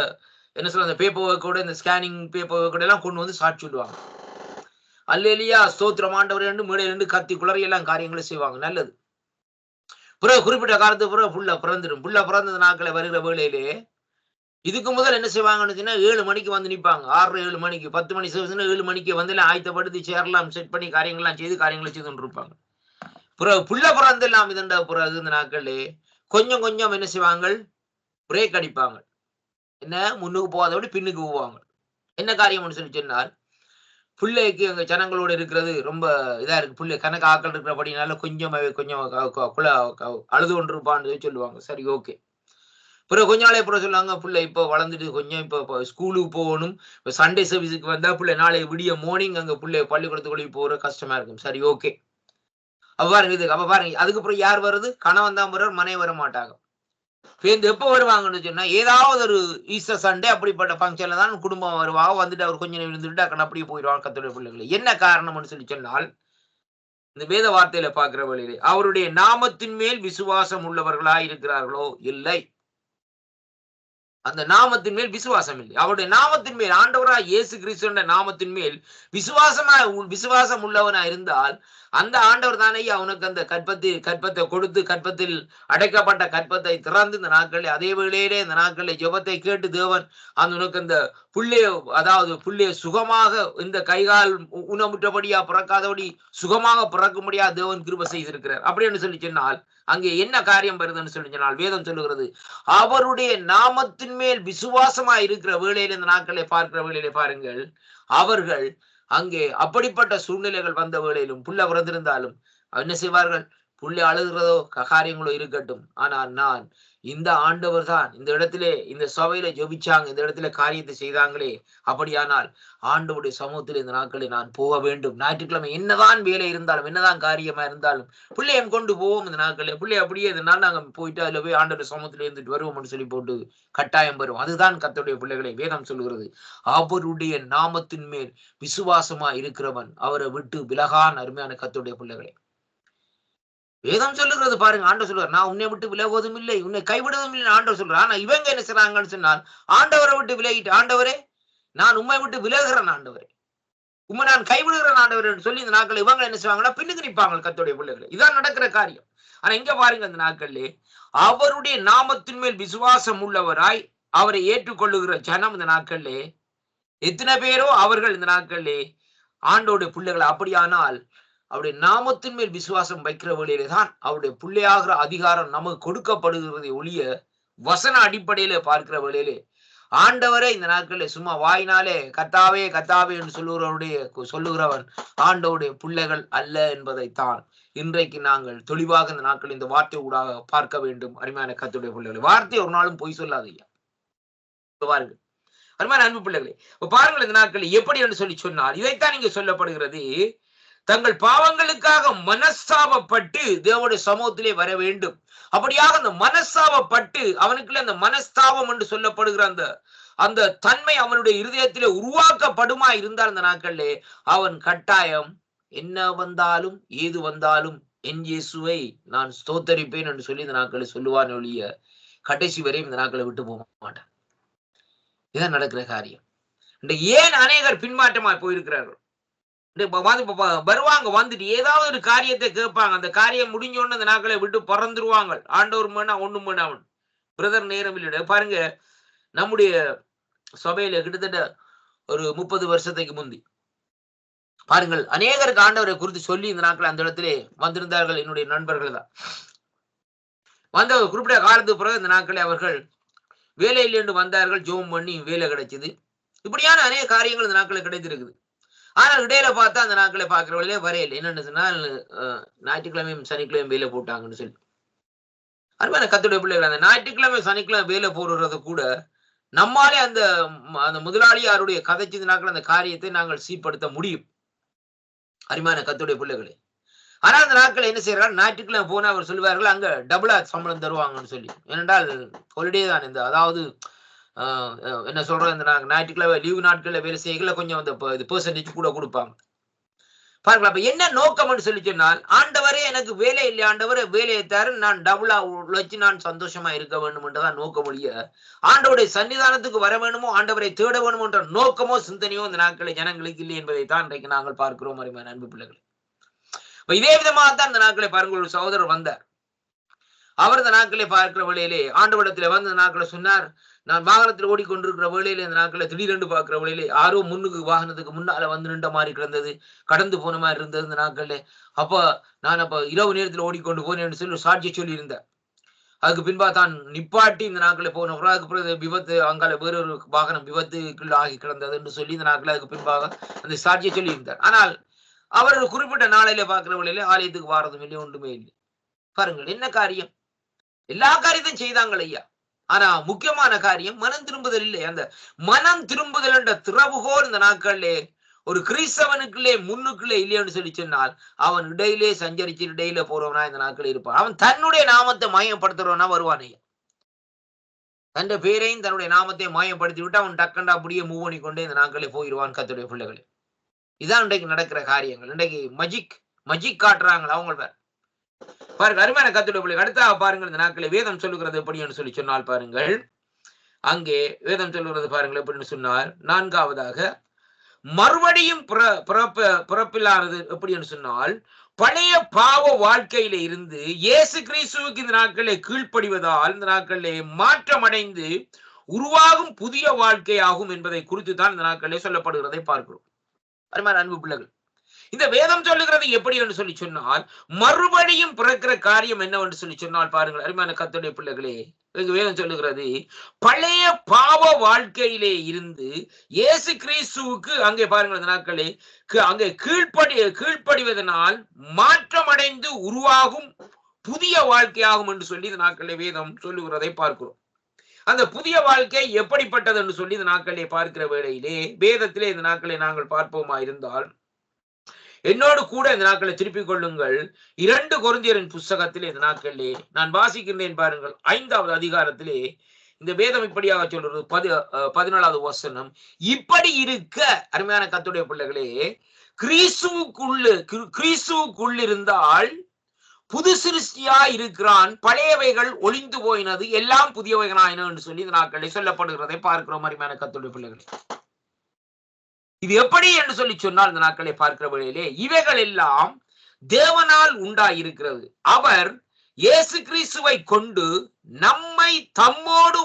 என்ன சொல்ற அந்த பேப்பர் ஒர்க்கோட இந்த ஸ்கேனிங் பேப்பர் ஒர்க்கோட எல்லாம் கொண்டு வந்து சாட்சி சொல்லுவாங்க. அல்லேலியா ஸ்தோத்திரம் ஆண்டவரே என்று மேடையில இருந்து கத்தி குளறி எல்லாம் காரியங்களை செய்வாங்க. நல்லது. பிறகு குறிப்பிட்ட காலத்துக்கு பிறகு புள்ள பிறந்துடும். புள்ள பிறந்த நாட்களை வருகிற வேளையிலே இதுக்கு முதல் என்ன செய்வாங்கன்னு சொன்னா 7 மணிக்கு வந்து நிற்பாங்க. 6 7 மணிக்கு 10 மணி சர்வீஸ்னா 7 மணிக்கு வந்து எல்லாம் ஆயத்தப்படுத்தி சேர்லாம் செட் பண்ணி காரியங்கள்லாம் செய்து காரியங்களை செய்து கொண்டிருப்பாங்க. பிறகு புள்ள பிறந்து எல்லாம் இதண்ட பிறகு இந்த நாட்களே கொஞ்சம் கொஞ்சம் என்ன செய்வாங்க, பிரேக் அடிப்பாங்க. என்ன முன்னுக்கு போகாத விட பின்னுக்கு போவாங்க. என்ன காரியம்னு சொல்லி சொன்னால் பிள்ளைக்கு அங்க ஜனங்களோட இருக்கிறது ரொம்ப இதா இருக்கு. பிள்ளை கணக்கு ஆக்கள் இருக்கிறபடினால கொஞ்சம் கொஞ்சம் அழுது கொண்டிருப்பான்னு சொல்லுவாங்க. சரி, ஓகே. பிறகு கொஞ்ச நாளே பிறகு சொல்லுவாங்க, பிள்ளை இப்போ வளர்ந்துட்டு கொஞ்சம் இப்போ ஸ்கூலுக்கு போகணும். இப்போ சண்டே சர்வீஸுக்கு வந்தா பிள்ளை நாளை விடிய மார்னிங் அங்க பிள்ளை பள்ளிக்கூடத்துக்குள்ளே போற கஷ்டமா இருக்கும். சரி, ஓகே. அப்ப பாருங்க இது அப்ப பாருங்க அதுக்கப்புறம் யார் வருது? கணவன் தான் வருவார், மனைவி வர மாட்டாங்க. எப்ப வருவாங்கன்னு சொன்னா ஏதாவது ஒரு ஈஸ்டர் சண்டே அப்படிப்பட்ட ஃபங்க்ஷன்ல தான் குடும்பம் வருவாங்க. வந்துட்டு அவர் கொஞ்சம் இருந்துட்டு அப்படியே போயிடுவாங்க கர்த்தருடைய பிள்ளைகளை. என்ன காரணம்னு சொல்லி சொன்னால் இந்த வேத வார்த்தையில பார்க்கிற வழியிலே அவருடைய நாமத்தின் மேல் விசுவாசம் உள்ளவர்களாய் இருக்கிறார்களோ இல்லை. அந்த நாமத்தின் மேல் விசுவாசம் இல்லை. அவருடைய நாமத்தின் மேல் ஆண்டவராய் இயேசு கிறிஸ்துவின் நாமத்தின் மேல் விசுவாசம் உள்ளவனா இருந்தால் அந்த ஆண்டவர் தானே அவனுக்கு அந்த கற்பத்தை கொடுத்து கற்பத்தில் அடைக்கப்பட்ட கற்பத்தை திறந்து இந்த நாட்களில் அதே வேளையிலே இந்த நாட்களில் ஜெபத்தை கேட்டு தேவன் உனக்கு அந்த புள்ளைய சுகமாக இந்த கைகால் ஊனமுற்றபடியா பிறக்காதபடி சுகமாக பிறக்கும்படியா தேவன் கிருபை செய்திருக்கிறார். அப்படின்னு சொல்லி சொன்னால் அங்கே என்ன காரியம் வருதுன்னு சொல்லி சொன்னால் வேதம் சொல்லுகிறது அவருடைய நாமத்தின் மேல் விசுவாசமா இருக்கிற வேளையில இந்த நாட்களை பார்க்கிற வேளையிலே பாருங்கள், அவர்கள் அங்கே அப்படிப்பட்ட சூழ்நிலைகள் வந்த வேளையிலும் புள்ள பிறந்திருந்தாலும் என்ன செய்வார்கள்? புள்ளை அழுகிறதோ காரியங்களோ இருக்கட்டும், ஆனால் நான் இந்த ஆண்டவர் தான் இந்த இடத்திலே இந்த சபையில ஜெபிச்சாங்க, இந்த இடத்துல காரியத்தை செய்தாங்களே, அப்படியானால் ஆண்டவருடைய சமூகத்தில் இந்த நாட்களில் நான் போக வேண்டும். ஞாயிற்றுக்கிழமை என்னதான் வேலை இருந்தாலும் என்னதான் காரியமா இருந்தாலும் பிள்ளையம் கொண்டு போவோம். இந்த நாட்களில் பிள்ளை அப்படியே இதனால நாங்க போயிட்டு அதுல போய் ஆண்டவர் சமூகத்தில் இருந்துட்டு வருவோம்னு சொல்லி போட்டு கட்டாயம் வரும். அதுதான் கர்த்தருடைய பிள்ளைகளை வேதம் சொல்லுகிறது. அவருடைய நாமத்தின் மேல் விசுவாசமா இருக்கிறவன் அவரை விட்டு விலகான். அருமையான கர்த்தருடைய பிள்ளைகளை வேதம் சொல்லுகிறது பாருங்க. ஆண்டவர் சொல்றார், நான் உன்னை விட்டு விலகுவதும் இல்லை, உன்னை கைவிடுவதும் இல்லை. ஆண்டவர் சொல்றார். ஆனா இவங்க என்ன செய்றாங்கன்னு சொன்னால் ஆண்டவரை விட்டு விலகிட்டு, ஆண்டவரே நான் உண்மை விட்டு விலகுறேன், ஆண்டவரே உண்மை நான் கைவிடுகிறேன் ஆண்டவர் என்று சொல்லி இந்த நாட்கள் இவங்க என்ன செய்வாங்கன்னா பின்னுக்கு நிற்பாங்க கர்த்தருடைய பிள்ளைகளை. இதான் நடக்கிற காரியம். ஆனா இங்க பாருங்க அந்த நாட்களிலே அவருடைய நாமத்தின் மேல் விசுவாசம் உள்ளவராய் அவரை ஏற்றுக்கொள்ளுகிற ஜனம் இந்த நாட்களிலே எத்தனை பேரோ அவர்கள் இந்த நாட்களிலே ஆண்டோடைய பிள்ளைகள். அப்படியானால் அவருடைய நாமத்தின் மேல் விசுவாசம் வைக்கிற வழியிலே தான் அவருடைய பிள்ளையாகிற அதிகாரம் நமக்கு கொடுக்கப்படுகிறதை ஒழிய வசன அடிப்படையில பார்க்கிற வழியிலே ஆண்டவரே இந்த நாட்களில் சும்மா வாயினாலே கத்தாவே கத்தாவே என்று சொல்லுகிறவன் ஆண்டவருடைய பிள்ளைகள் அல்ல என்பதைத்தான் இன்றைக்கு நாங்கள் தெளிவாக இந்த நாட்கள் இந்த வார்த்தை ஊடாக பார்க்க வேண்டும். அருமையான கர்த்தருடைய பிள்ளைகளை வார்த்தை ஒரு நாளும் பொய் சொல்லாதீங்க. பாருங்க அருமையான அன்பு பிள்ளைகளே, பாருங்கள் இந்த நாட்களில் எப்படி என்று சொல்லி சொன்னால் இதைத்தான் இங்க சொல்லப்படுகிறது. தங்கள் பாவங்களுக்காக மனஸ்தாபப்பட்டு தேவனுடைய சமூகத்திலே வர வேண்டும். அப்படியாக அந்த மனஸ்தாபப்பட்டு அவனுக்குள்ள அந்த மனஸ்தாபம் என்று சொல்லப்படுகிற அந்த தன்மை அவனுடைய இருதயத்திலே உருவாக்கப்படுமா இருந்தால் அந்த நாட்களிலே அவன் கட்டாயம் என்ன வந்தாலும் ஏது வந்தாலும் என் இயேசுவை நான் ஸ்தோத்தரிப்பேன் என்று சொல்லி இந்த நாட்களை சொல்லுவான் ஒழிய கடைசி வரையும் இந்த நாட்களை விட்டு போக மாட்டான். இதான் நடக்கிற காரியம். ஏன் அநேகர் பின்மாற்றமாய் போயிருக்கிறார்கள்? வருவாங்க, வந்துட்டு ஏதாவது ஒரு காரியத்தை கேட்பாங்க, அந்த காரியம் முடிஞ்சோன்னு அந்த நாட்களை விட்டு பறந்துருவாங்க. ஆண்டவர் மேனா ஒண்ணு மேனா அவன் பிரதர் நேரம் இல்லை. பாருங்க நம்முடைய சபையில கிட்டத்தட்ட ஒரு 30 வருஷத்துக்கு முந்தி பாருங்கள் அநேகருக்கு ஆண்டவரை குறித்து சொல்லி இந்த நாட்கள் அந்த இடத்திலே வந்திருந்தார்கள். என்னுடைய நண்பர்கள் தான் வந்த குறிப்பிட்ட காலத்துக்கு பிறகு இந்த நாட்களை அவர்கள் வேலையிலிருந்து வந்தார்கள், ஜோம் பண்ணி வேலை கிடைச்சது. இப்படியான அநேக காரியங்கள் இந்த நாட்களை கிடைத்திருக்குது. ஆனால் இடையில பார்த்தா அந்த நாட்களை பார்க்கிறவர்களே வரையில என்னன்னு சொன்னால் ஞாயிற்றுக்கிழமையும் சனிக்கிழமையும் வேலை போட்டாங்கன்னு சொல்லி. அருமையான கர்த்தருடைய பிள்ளைகள் அந்த ஞாயிற்றுக்கிழமை சனிக்கிழமை வேலை போடுறது கூட நம்மாலே அந்த முதலாளியாருடைய கதைச்சு நாட்கள் அந்த காரியத்தை நாங்கள் சீர்படுத்த முடியும். அருமையான கர்த்தருடைய பிள்ளைகளே, ஆனால் அந்த நாட்கள் என்ன செய்யறாங்க, ஞாயிற்றுக்கிழமை போனா அவர் சொல்லுவார்கள் அங்க டபுளா சம்பளம் தருவாங்கன்னு சொல்லி. ஏனென்றால் ஹாலிடே தான் இந்த அதாவது என்ன சொல்றோம் இந்த ஞாயிற்றுக்கிழமை லீவு நாட்கள்ல வேலை செய்யல கொஞ்சம் அந்த பெர்சன்டேஜ் கூட கொடுப்பாங்க. பாருங்களா, அப்ப என்ன நோக்கம்னு சொல்லி சொன்னால், ஆண்டவரே எனக்கு வேலை இல்லை, ஆண்டவரே வேலையை தர, நான் டபுளா உழைச்சு நான் சந்தோஷமா இருக்க வேண்டும் என்றுதான் நோக்கம் ஒழிய, ஆண்டவருடைய சன்னிதானத்துக்கு வர வேணுமோ, ஆண்டவரை தேட வேணுமோ என்ற நோக்கமோ சிந்தனையோ இந்த நாட்களை ஜனங்களுக்கு இல்லை என்பதை தான் இன்றைக்கு நாங்கள் பார்க்கிறோம் அருமையான அன்பு பிள்ளைகள். இதே விதமாக தான் இந்த நாட்களை பாருங்கள், ஒரு சகோதரர் வந்தார். அவர் இந்த நாட்களை பார்க்கிற வேளையிலே ஆண்டவரிடத்துல வந்து இந்த நாட்களை சொன்னார், நான் வாகனத்தில் ஓடிக்கொண்டிருக்கிற வேளையில இந்த நாட்களை திடீரென்று பார்க்கிற வேளையிலே யாரோ முன்னுக்கு வாகனத்துக்கு முன்னால வந்து நின்ற மாதிரி கிடந்தது, கடந்து போன மாதிரி இருந்தது இந்த நாட்கள்ல. நான் இரவு நேரத்தில் ஓடிக்கொண்டு போனேன்னு சொல்லி சாட்சியை சொல்லி இருந்தேன். அதுக்கு பின்பா தான் நிப்பாட்டி இந்த நாட்களை போன அதுக்கு பிறகு விபத்து, அங்கால வேறொரு வாகனம் விபத்துக்குள்ள ஆகி கிடந்தது என்று சொல்லி இந்த நாட்களை அதுக்கு பின்பாக அந்த சாட்சியை சொல்லி இருந்தார். ஆனால் அவர் குறிப்பிட்ட நாளையில பார்க்கிற வேளையில ஆலயத்துக்கு வாரதும் இல்லை, ஒன்றுமே இல்லை. பாருங்கள் என்ன காரியம், எல்லா காரியத்தையும் செய்தாங்கள் ஐயா. ஆனா முக்கியமான காரியம் மனம் திரும்புதல் இல்லை. அந்த மனம் திரும்புதல் என்ற திறவுகோல் இந்த நாட்களிலே ஒரு கிறிஸ்தவனுக்குள்ளே முன்னுக்குள்ளே இல்லைன்னு சொல்லி சொன்னால், அவன் இடையிலே சஞ்சரிச்சு இடையில போறவனா இந்த நாட்களில் இருப்பான். அவன் தன்னுடைய நாமத்தை மாயப்படுத்துறவனா வருவான் ஐயா. தன் பேரையும் தன்னுடைய நாமத்தை மாயப்படுத்தி விட்டு அவன் டக்கண்டா அப்படியே மூவ் பண்ணி கொண்டே இந்த நாட்களே போயிடுவான். கர்த்தருடைய பிள்ளைகளே, இதான் இன்றைக்கு நடக்கிற காரியங்கள். இன்றைக்கு மஜிக் காட்டுறாங்க அவங்க பேர். பாருங்க அருமையான கர்த்தருடைய பிள்ளைகள், அடுத்தாக பாருங்கள் இந்த நாட்களை வேதம் சொல்லுகிறது எப்படின்னு சொல்லி சொன்னால், பாருங்கள் அங்கே வேதம் சொல்லுகிறது பாருங்கள் எப்படின்னு சொன்னால், 4வது மறுபடியும் பிறப்பில்லாதது எப்படின்னு சொன்னால், பழைய பாவ வாழ்க்கையில இருந்து இயேசு கிறிஸ்துவுக்கு இந்த நாட்களை கீழ்ப்படிவதால் இந்த நாட்களிலே மாற்றம் அடைந்து உருவாகும் புதிய வாழ்க்கையாகும் என்பதை குறித்து தான் இந்த நாட்களிலே சொல்லப்படுகிறதை பார்க்கிறோம். அருமையான அன்பு பிள்ளைகள், இந்த வேதம் சொல்லுகிறது எப்படி என்று சொல்லி சொன்னால், மறுபடியும் பிறக்கிற காரியம் என்னவென்று சொல்லி சொன்னால், பாருங்கள் அருமையான கர்த்தருடைய பிள்ளைகளே, வேதம் சொல்லுகிறது பழைய பாவ வாழ்க்கையிலே இருந்து இயேசு கிறிஸ்துவுக்கு அங்கே பாருங்கள் இந்த நாட்களே அங்கே கீழ்ப்படிவதனால் மாற்றம் அடைந்து உருவாகும் புதிய வாழ்க்கையாகும் என்று சொல்லி இந்த நாட்களே வேதம் சொல்லுகிறதை பார்க்கிறோம். அந்த புதிய வாழ்க்கை எப்படிப்பட்டது என்று சொல்லி இந்த நாட்களை பார்க்கிற வேளையிலே வேதத்திலே இந்த நாட்களை நாங்கள் பார்ப்போமா இருந்தால், என்னோடு கூட இந்த நாட்களை திருப்பிக் கொள்ளுங்கள். 2 கொரிந்தியரின் புஸ்தகத்திலே இந்த நாட்களிலே நான் வாசிக்கின்றேன் பாருங்கள். 5வது அதிகாரத்திலே இந்த வேதம் இப்படியாக சொல்றது 14வது வசனம். இப்படி இருக்க அருமையான கர்த்தருடைய பிள்ளைகளே, கிறிஸ்துவுக்குள் இருந்தால் புது சிருஷ்டியா இருக்கிறான், பழையவைகள் ஒளிந்து போயினது, எல்லாம் புதியவைகளாயின என்று சொல்லி இந்த நாட்களில் சொல்லப்படுகிறதை பார்க்கிறோம் அருமையான கர்த்தருடைய பிள்ளைகளே. இது எப்படி என்று சொல்லி சொன்னால் இந்த நாட்களை பார்க்கிற வேளையிலே இவைகள் எல்லாம் தேவனால் உண்டாயிருக்கிறது. அவர் இயேசு கிறிஸ்துவை கொண்டு நம்மை தம்மோடு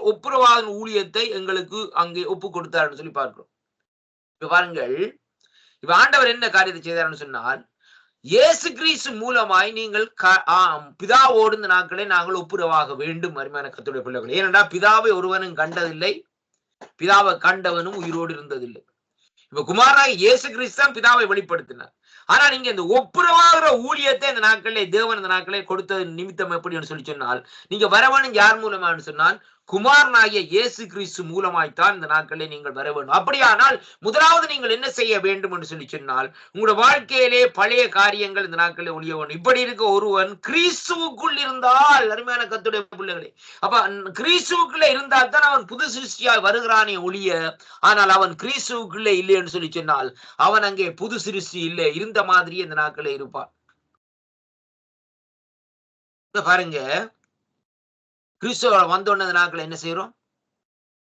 ஒப்புரவாகும் ஊழியத்தை எங்களுக்கு அங்கே ஒப்பு கொடுத்தார் சொல்லி பார்க்கிறோம். இப்ப பாருங்கள், இப்ப ஆண்டவர் என்ன காரியத்தை செய்தார்னு சொன்னால், இயேசு கிறிஸ்து மூலமாய் நீங்கள் பிதாவோடு இந்த நாட்களை நாங்கள் ஒப்புரவாக வேண்டும் அருமையான கர்த்தருடைய பிள்ளைகள். ஏனென்றால் பிதாவை ஒருவனும் கண்டதில்லை, பிதாவை கண்டவனும் உயிரோடு இருந்ததில்லை. இப்ப குமாரனாய் இயேசு கிறிஸ்து தான் பிதாவை வெளிப்படுத்தினார். ஆனா நீங்க இந்த ஒப்புரவாகிற ஊழியத்தை இந்த நாட்களே தேவன் இந்த நாட்களே கொடுத்த நிமித்தம் எப்படின்னு சொல்லி சொன்னால், நீங்க வரவனும் யார் மூலமானு சொன்னால் குமாரனாகிய இயேசு கிறிஸ்து மூலமாய்த்தான் இந்த நாட்களே நீங்கள் வர வேண்டும். அப்படியானால் முதலாவது நீங்கள் என்ன செய்ய வேண்டும் என்று சொல்லி சொன்னால், உங்களோட வாழ்க்கையிலே பழைய காரியங்கள் இந்த நாட்களே ஒழிய வேண்டும். இப்படி இருக்க ஒருவன் கிறிஸ்துவுக்குள் இருந்தால் அருமையான கர்த்தருடைய பிள்ளைகளே, அப்ப கிறிஸ்துவுக்குள்ளே இருந்தால் தான் அவன் புது சிருஷ்டியாய் வருகிறானே ஒழிய, ஆனால் அவன் கிறிஸ்துவுக்குள்ளே இல்லை என்று சொல்லி சொன்னால் அவன் அங்கே புது சிருஷ்டி இல்லை, இருந்த மாதிரியே இந்த நாட்களே இருப்பான். பாருங்க, கிறிஸ்துவ வந்தோன்ன நாட்கள் என்ன செய்யறோம்,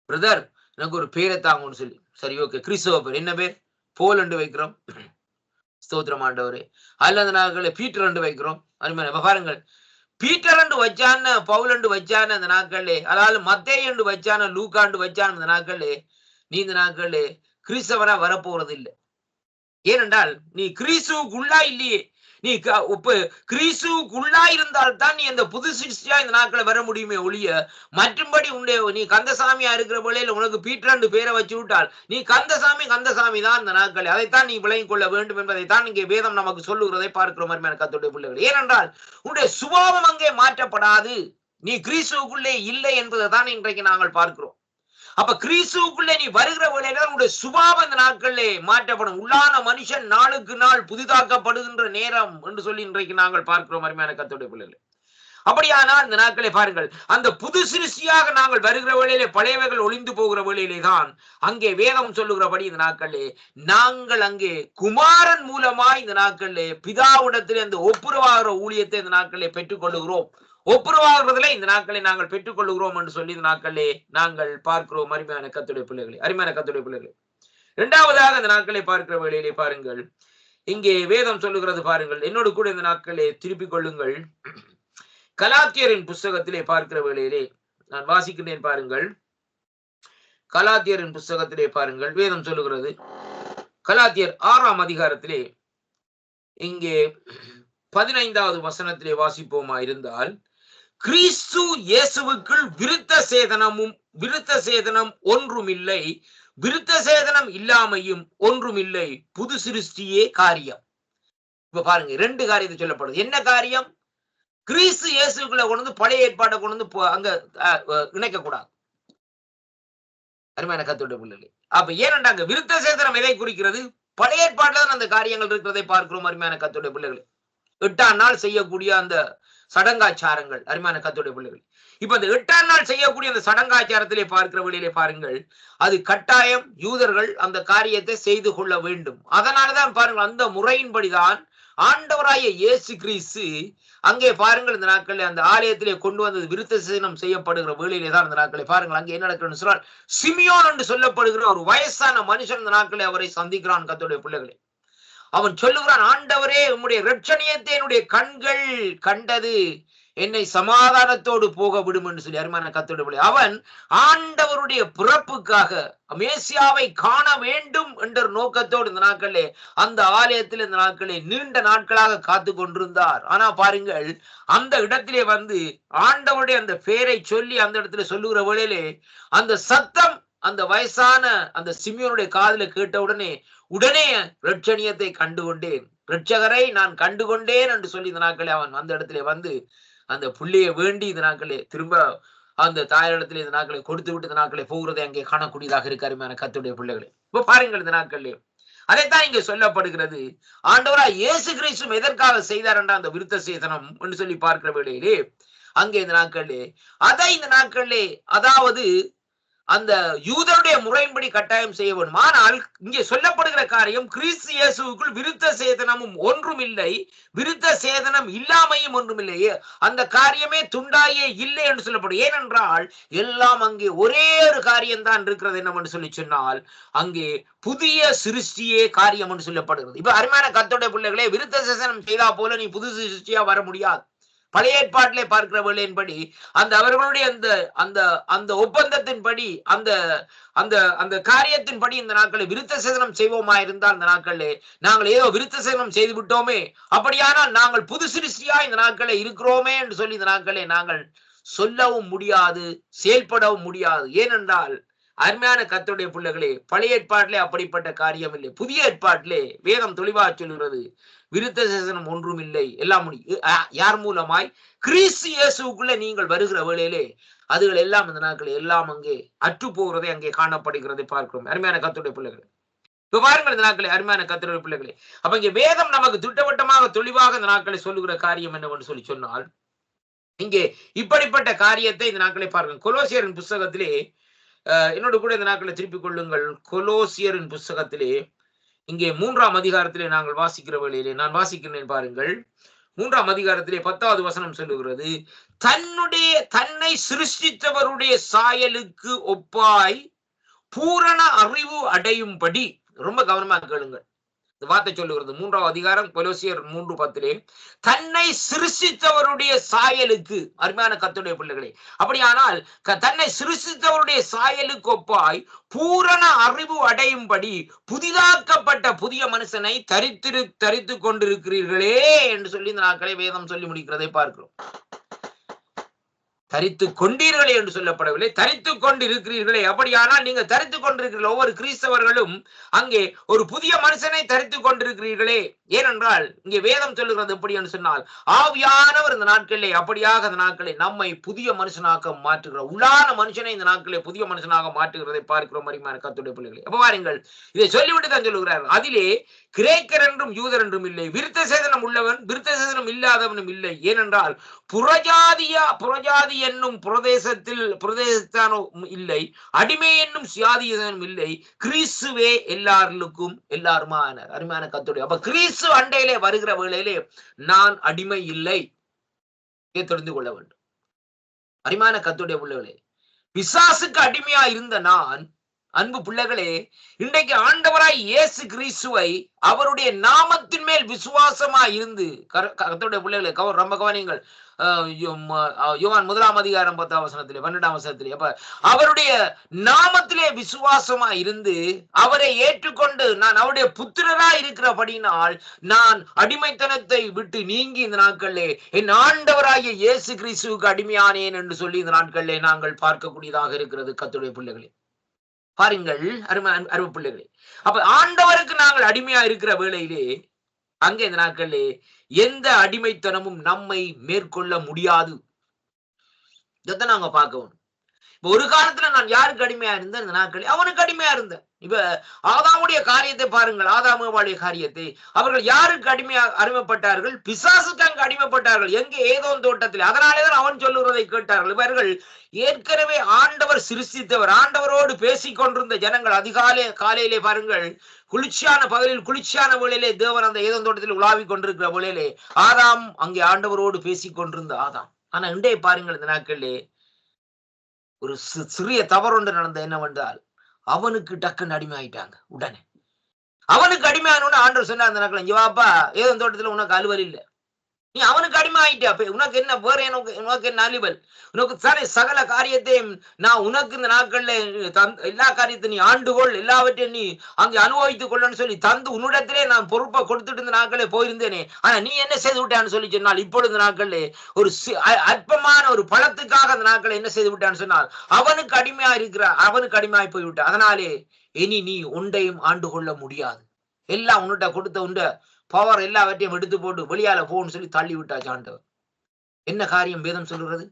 பிரதர் எனக்கு ஒரு பேரை தாங்கன்னு சொல்லி, சரி ஓகே கிறிஸ்துவ பேர் என்ன பேர், போல் என்று வைக்கிறோம், ஸ்தோத்திரம் ஆண்டவரே. அல்ல அந்த நாட்களை பீட்டர் என்று வைக்கிறோம். அருமையான பாருங்கள், பீட்டர் என்று வச்சான, பவுல் என்று வச்சான அந்த நாட்களே, அதாவது மத்தேயு என்று வச்சான, லூக்காண்டு வச்சான இந்த நாட்களே, நீ இந்த நாட்களே கிறிஸ்தவனா வரப்போறது இல்லை. ஏனென்றால் நீ கிறிஸ்துவுக்குள்ளா இல்லையே. நீ கிறிஸ்துவுக்குள்ளா இருந்தால்தான் நீ அந்த புது சிருஷ்டியா இந்த நாட்களை வர முடியுமே ஒழிய, மற்றும்படி நீ கந்தசாமியா இருக்கிற போல உனக்கு பீட்டர் பேரை வச்சு விட்டால் நீ கந்தசாமி தான் இந்த நாட்களை. அதைத்தான் நீ விளங்கிக் கொள்ள வேண்டும் என்பதைத்தான் இங்கே வேதம் நமக்கு சொல்லுகிறதை பார்க்கிற மாதிரி கர்த்தருடைய பிள்ளைகள். ஏனென்றால் உன்னுடைய சுபாவம் அங்கே மாற்றப்படாது, நீ கிறிஸ்துவுக்குள்ளே இல்லை என்பதை தான் இன்றைக்கு நாங்கள் பார்க்கிறோம். அப்ப கிறிஸ்துவுக்குள்ளே நீ வருகிற வேளையில உன்னுடைய சுபாவம் இந்த நாட்களிலே மாற்றப்படும். உள்ளான மனுஷன் நாளுக்கு நாள் புதிதாக்கப்படுகின்ற நேரம் என்று சொல்லி இன்றைக்கு நாங்கள் பார்க்கிறோம் அருமையான கர்த்தருடைய பிள்ளைகளே. அப்படியானால் இந்த நாட்களை பாருங்கள், அந்த புது சிருஷ்டியாக நாங்கள் வருகிற வேளையிலே பழையவைகள் ஒளிந்து போகிற வேளையிலே தான் அங்கே வேதம் சொல்லுகிறபடி இந்த நாட்களிலே நாங்கள் அங்கே குமாரன் மூலமாய் இந்த நாட்களிலே பிதாவிடத்திலே அந்த ஒப்புரவாகிற ஊழியத்தை இந்த நாட்களிலே பெற்றுக் கொள்ளுகிறோம். ஒப்புரவாகிறதுல இந்த நாட்களை நாங்கள் பெற்றுக் கொள்ளுகிறோம் என்று சொல்லி இந்த நாட்களிலே நாங்கள் பார்க்கிறோம். அருமையான கர்த்தருடைய பிள்ளைகளே, அருமையான கர்த்தருடைய பிள்ளைகளே, இரண்டாவதாக இந்த நாட்களை பார்க்கிற வேளையிலே பாருங்கள், இங்கே வேதம் சொல்லுகிறது பாருங்கள், என்னோடு கூட இந்த நாட்களை திருப்பிக் கொள்ளுங்கள். கலாத்தியரின் புஸ்தகத்திலே பார்க்கிற வேளையிலே நான் வாசிக்கிறேன் பாருங்கள். கலாத்தியரின் புஸ்தகத்திலே பாருங்கள், வேதம் சொல்லுகிறது, கலாத்தியர் 6ஆம் அதிகாரத்திலே இங்கே 15வது வசனத்திலே வாசிப்போமா இருந்தால், கிறிஸ்து இயேசுவுக்குள் விருத்த சேதனம் ஒன்றும் இல்லை, விருத்த சேதனம் இல்லாமையும் ஒன்றும் இல்லை, புது சிருஷ்டியே காரியம். இப்ப பாருங்க, 2 காரியத்தை சொல்லப்படுது. என்ன காரியம்? கிறிஸ்து இயேசுக்குள்ள கொண்டு வந்து பழைய ஏற்பாட்டை கொண்டு வந்து அங்க இணைக்க கூடாது. அருமையான கர்த்தருடைய பிள்ளைகளே, அப்ப ஏனென்றாங்க விருத்த சேதனம் எதை குறிக்கிறது? பழைய ஏற்பாட்டுல தான் அந்த காரியங்கள் இருக்கிறதை பார்க்கிறோம். அருமையான கர்த்தருடைய பிள்ளைகளே, 8ஆம் நாள் செய்யக்கூடிய அந்த சடங்காச்சாரங்கள், அருமையான கர்த்தருடைய பிள்ளைகள், இப்ப அந்த 8ஆம் நாள் செய்யக்கூடிய அந்த சடங்காச்சாரத்திலே பார்க்கிற வழியிலே பாருங்கள், அது கட்டாயம் யூதர்கள் அந்த காரியத்தை செய்து கொள்ள வேண்டும். அதனாலதான் பாருங்கள், அந்த முறையின்படிதான் ஆண்டவராய இயேசு கிறிஸ்து அங்கே பாருங்கள் இந்த நாட்களில் அந்த ஆலயத்திலே கொண்டு வந்தது விருத்த சேதனம் செய்யப்படுகிற வேளையிலே தான் இந்த நாட்களை பாருங்கள் அங்கே என்ன நடக்குதுன்னு சொன்னால், சிமியோன் என்று சொல்லப்படுகிற ஒரு வயசான மனுஷன் இந்த நாட்களை அவரை சந்திக்கிறான். கர்த்தருடைய பிள்ளைகளே, அவன் சொல்லுகிறான், ஆண்டவரே, உம்முடைய இரட்சணியத்தை என்னுடைய கண்கள் கண்டது, என்னை சமாதானத்தோடு போக விடும் என்று சொல்லி. அருமையான கர்த்தருடைய பிள்ளை, அவன் ஆண்டவருடைய பிறப்புக்காக மேசியாவை காண வேண்டும் என்ற நோக்கத்தோடு இந்த நாட்களே அந்த ஆலயத்தில் இந்த நாட்களே நீண்ட நாட்களாக காத்து கொண்டிருந்தார். ஆனா பாருங்கள், அந்த இடத்திலே வந்து ஆண்டவருடைய அந்த பெயரை சொல்லி அந்த இடத்துல சொல்லுகிற வேளையிலே அந்த சத்தம் அந்த வயசான அந்த சிமியோனுடைய காதுல கேட்டவுடனே உடனே இரட்சணியத்தை கண்டுகொண்டேன், இரட்சகரை நான் கண்டுகொண்டேன் என்று சொல்லி இந்த நாட்களே அவன் அந்த இடத்திலே வந்து அந்த புள்ளையை வேண்டி இந்த நாட்களே திரும்ப அந்த தாயிடத்திலே இந்த நாட்களை கொடுத்து விட்டு இந்த நாட்களை போகிறதை அங்கே காணக்கூடியதாக இருக்கு. அருமையான கர்த்தருடைய பிள்ளைகளே, இப்ப பாருங்கள் இந்த நாட்களே அதைத்தான் இங்கே சொல்லப்படுகிறது. ஆண்டவராய் இயேசு கிறிஸ்து எதற்காக செய்தார் என்ற அந்த விருத்த சேதனம் என்று சொல்லி பார்க்கிற வேளையிலே அங்கே இந்த நாட்களே அதை இந்த நாட்களே அதாவது அந்த யூதருடைய முறையின்படி கட்டாயம் செய்ய வேண்டும். ஆனால் இங்கே சொல்லப்படுகிற காரியம், கிறிஸ்து இயேசுவுக்குள் விருத்த சேதனமும் ஒன்றும் இல்லை, விருத்த சேதனம் இல்லாமையும் ஒன்றும் இல்லையே, அந்த காரியமே துண்டாயே இல்லை என்று சொல்லப்படும். ஏனென்றால் எல்லாம் அங்கே ஒரே ஒரு காரியம் தான் இருக்கிறது. என்னவென்று சொல்லி சொன்னால், அங்கே புதிய சிருஷ்டியே காரியம் என்று சொல்லப்படுகிறது. இப்ப அருமையான கர்த்தருடைய பிள்ளைகளே, விருத்த சேதனம் செய்தா போல நீ புது சிருஷ்டியா வர முடியாது. பழைய ஏற்பாட்டிலே பார்க்கிற வேளையின்படி அந்த அவர்களுடைய அந்த அந்த அந்த ஒப்பந்தத்தின்படி அந்த அந்த அந்த காரியத்தின்படி இந்த நாட்களை விருத்த சேதனம் செய்வோமா இருந்தால் அந்த நாட்களிலே நாங்கள் ஏதோ விருத்த சேதனம் செய்து விட்டோமே, அப்படியானால் நாங்கள் புது சிருஷ்டியா இந்த நாட்களே இருக்கிறோமே என்று சொல்லி இந்த நாட்களே நாங்கள் சொல்லவும் முடியாது, செயல்படவும் முடியாது. ஏனென்றால் அருமையான கர்த்தருடைய பிள்ளைகளே, பழைய ஏற்பாட்டிலே அப்படிப்பட்ட காரியம் இல்லை. புதிய ஏற்பாட்டிலே வேதம் தெளிவாக சொல்கிறது, விருத்த சேதனம் ஒன்றும் இல்லை, எல்லாம் யார் மூலமாய்? கிறிஸ்து இயேசுக்குள்ளே நீங்கள் வருகிற வேளையிலே அதுகள் எல்லாம் இந்த நாட்கள் எல்லாம் அங்கே அற்று போகிறதை அங்கே காணப்படுகிறதை பார்க்கிறோம். அருமையான கர்த்தருடைய பிள்ளைகளே, இப்ப பாருங்கள் இந்த நாட்களே அருமையான கர்த்தருடைய பிள்ளைகளே, அப்ப இங்கே வேதம் நமக்கு திட்டவட்டமாக தெளிவாக இந்த நாட்களை சொல்லுகிற காரியம் என்னவென்று சொல்லி சொன்னால், இங்கே இப்படிப்பட்ட காரியத்தை இந்த நாட்களை பாருங்கள். கொலோசியரின் புஸ்தகத்திலே என்னோடு கூட இந்த நாட்களை திருப்பிக் கொள்ளுங்கள். கொலோசியரின் புஸ்தகத்திலே இங்கே 3ஆம் அதிகாரத்திலே நாங்கள் வாசிக்கிற வேளையிலே நான் வாசிக்கிறேன் பாருங்கள். 3ஆம் அதிகாரத்திலே 10வது வசனம் சொல்லுகிறது, தன்னை சிருஷ்டித்தவருடைய சாயலுக்கு ஒப்பாய் பூரண அறிவு அடையும்படி. ரொம்ப கவனமா கேளுங்கள், இந்த வார்த்தை சொல்லுகிறது 3ஆம் அதிகாரம் கொலோசியர் 3:10 தன்னை சிருஷ்டித்தவருடைய சாயலுக்கு. அருமையான கர்த்தருடைய பிள்ளைகளே, அப்படியானால் தன்னை சிருஷ்டித்தவருடைய சாயலுக்கு ஒப்பாய் பூரண அறிவு அடையும்படி புதிதாக்கப்பட்ட புதிய மனுஷனை தரித்து கொண்டிருக்கிறீர்களே என்று சொல்லி இந்த நாட்களை வேதம் சொல்லி முடிக்கிறதை பார்க்கிறோம். தரித்து கொண்டீர்களே என்று சொல்லப்படவில்லை, தரித்து கொண்டிருக்கிறீர்களே. அப்படியானால் நீங்க தரித்து கொண்டிருக்கிறீர்கள். ஒவ்வொரு கிறிஸ்தவர்களும் அங்கே ஒரு புதிய மனுஷனை தரித்து கொண்டிருக்கிறீர்களே. ஏனென்றால் இங்கே வேதம் சொல்லுகிறது எப்படி என்று சொன்னால், ஆவியானவர் இந்த நாட்களிலே அப்படியாக இந்த நாட்களை நம்மை புதிய மனுஷனாக மாற்றுகிறார். உள்ளான மனுஷனை இந்த நாட்களிலே புதிய மனுஷனாக மாற்றுகிறதை பார்க்கிறோம். அருமையான கர்த்தருடைய பிள்ளைகளே, அப்ப பாருங்கள், இதை சொல்லிவிட்டு தான் சொல்லுகிறார், அதிலே கிரேக்கர் என்றும் யூதர் என்றும் இல்லை, விருத்த சேதனம் உள்ளவன் விருத்த சேதனம் இல்லாதவனும் இல்லை. ஏனென்றால் புறஜாதி என்னும் பிரதேசத்தானும் இல்லை, அடிமை என்னும் சுயாதீனம் இல்லை, கிறிஸ்துவே எல்லாருக்கும் எல்லாருமான. அருமையான கர்த்தருடைய, அப்ப கிறிஸ்து அண்டையிலே வருகிற வேளையிலே நான் அடிமை இல்லை, தெரிந்து கொள்ள வேண்டும். அருமையான கர்த்தருடைய பிள்ளைகளே, பிசாசுக்கு அடிமையா இருந்த நான், அன்பு பிள்ளைகளே, இன்றைக்கு ஆண்டவராய் இயேசு கிறிஸ்துவை அவருடைய நாமத்தின் மேல் விசுவாசமாய் இருந்து, கர்த்தருடைய பிள்ளைகளே ரொம்ப கவனியுங்கள், யோவான் 1 அதிகாரம் 10 வசனத்திலே 12 வசனத்திலே, அப்ப அவருடைய நாமத்திலே விசுவாசமா இருந்து அவரை ஏற்றுக்கொண்டு நான் அவருடைய புத்திரரா இருக்கிறபடினால் நான் அடிமைத்தனத்தை விட்டு நீங்கி இந்த நாட்களிலே என் ஆண்டவராகிய இயேசு கிறிஸ்துவுக்கு அடிமையானேன் என்று சொல்லி இந்த நாட்களிலே நாங்கள் பார்க்கக்கூடியதாக இருக்கிறது. கர்த்தருடைய பிள்ளைகளே பாருங்கள், அருமை பிள்ளைகளே, அப்ப ஆண்டவருக்கு நாங்கள் அடிமையா இருக்கிற வேளையிலே அங்கே இந்த நாட்களிலே எந்த அடிமைத்தனமும் நம்மை மேற்கொள்ள முடியாது. இதைத்தான் நாங்க பார்க்கணும். இப்ப ஒரு காலத்துல நான் யாருக்கு அடிமையா இருந்தேன்? இந்த நாட்களில் அவனுக்கு அடிமையா இருந்தேன். இப்ப ஆதாமுடைய காரியத்தை பாருங்கள், ஆதாமுடைய காரியத்தை அவர்கள் யாருக்கு அடிமைப்பட்டார்கள்? பிசாசுக்கு அங்கு அடிமைப்பட்டார்கள். எங்கே? ஏதோன் தோட்டத்தில். அதனாலேதான் அவன் சொல்லுவதை கேட்டார்கள். இவர்கள் ஏற்கனவே ஆண்டவர் சிருஷ்டித்தவர், ஆண்டவரோடு பேசிக் கொண்டிருந்த ஜனங்கள். காலையிலே பாருங்கள், குளிர்ச்சியான பகலில் குளிர்ச்சியான வேளையிலே தேவன் அந்த ஏதோன் தோட்டத்தில் உலாவிக் கொண்டிருக்கிற வேளையிலே ஆதாம் அங்கே ஆண்டவரோடு பேசிக் கொண்டிருந்த ஆதாம். ஆனா இன்றைய பாருங்கள், இந்த நாட்களிலே ஒரு சிறிய தவறு ஒன்று நடந்த என்னவென்றால் அவனுக்கு டக்குன்னு அடிமை ஆயிட்டாங்க. உடனே அவனுக்கு அடிமையான ஆண்டவர் சொன்னார், அந்த நாட்கள், இங்க வாப்பா, ஏதோ தோட்டத்துல உனக்கு அலுவல் இல்லை, நீ அவனுக்கு அடிமை ஆயிட்டா, உனக்கு என்ன வேற, உனக்கு என்ன அலுவல்? உனக்கு சகல காரியத்தையும் நான் உனக்கு இந்த நாட்கள்ல எல்லா காரியத்தையும் நீ ஆண்டுகொள், எல்லாவற்றையும் நீ அங்கே அனுபவித்துக் கொள்ளன்னு சொல்லி தந்து உன்னிடத்திலே நான் பொறுப்பை கொடுத்துட்டு இந்த நாட்களே போயிருந்தேனே. ஆனா நீ என்ன செய்து விட்டான்னு சொல்லி சொன்னால், இப்பொழுது நாட்கள்ல ஒரு அற்பமான ஒரு பழத்துக்காக அந்த நாட்களை என்ன செய்து விட்டான்னு சொன்னால் அவனுக்கு அடிமையா அவனுக்கு அடிமையாய் போய்விட்ட. அதனாலே இனி நீ ஒன்றையும் ஆண்டு கொள்ள முடியாது. எல்லாம் உன்னிட்ட கொடுத்த உண்ட பவர் எல்லாவற்றையும் எடுத்து போட்டு வெளியால போன்னு சொல்லி தள்ளி விட்டாச்சு ஆண்டவர். என்ன காரியம் வேதம் சொல்லுகிறது?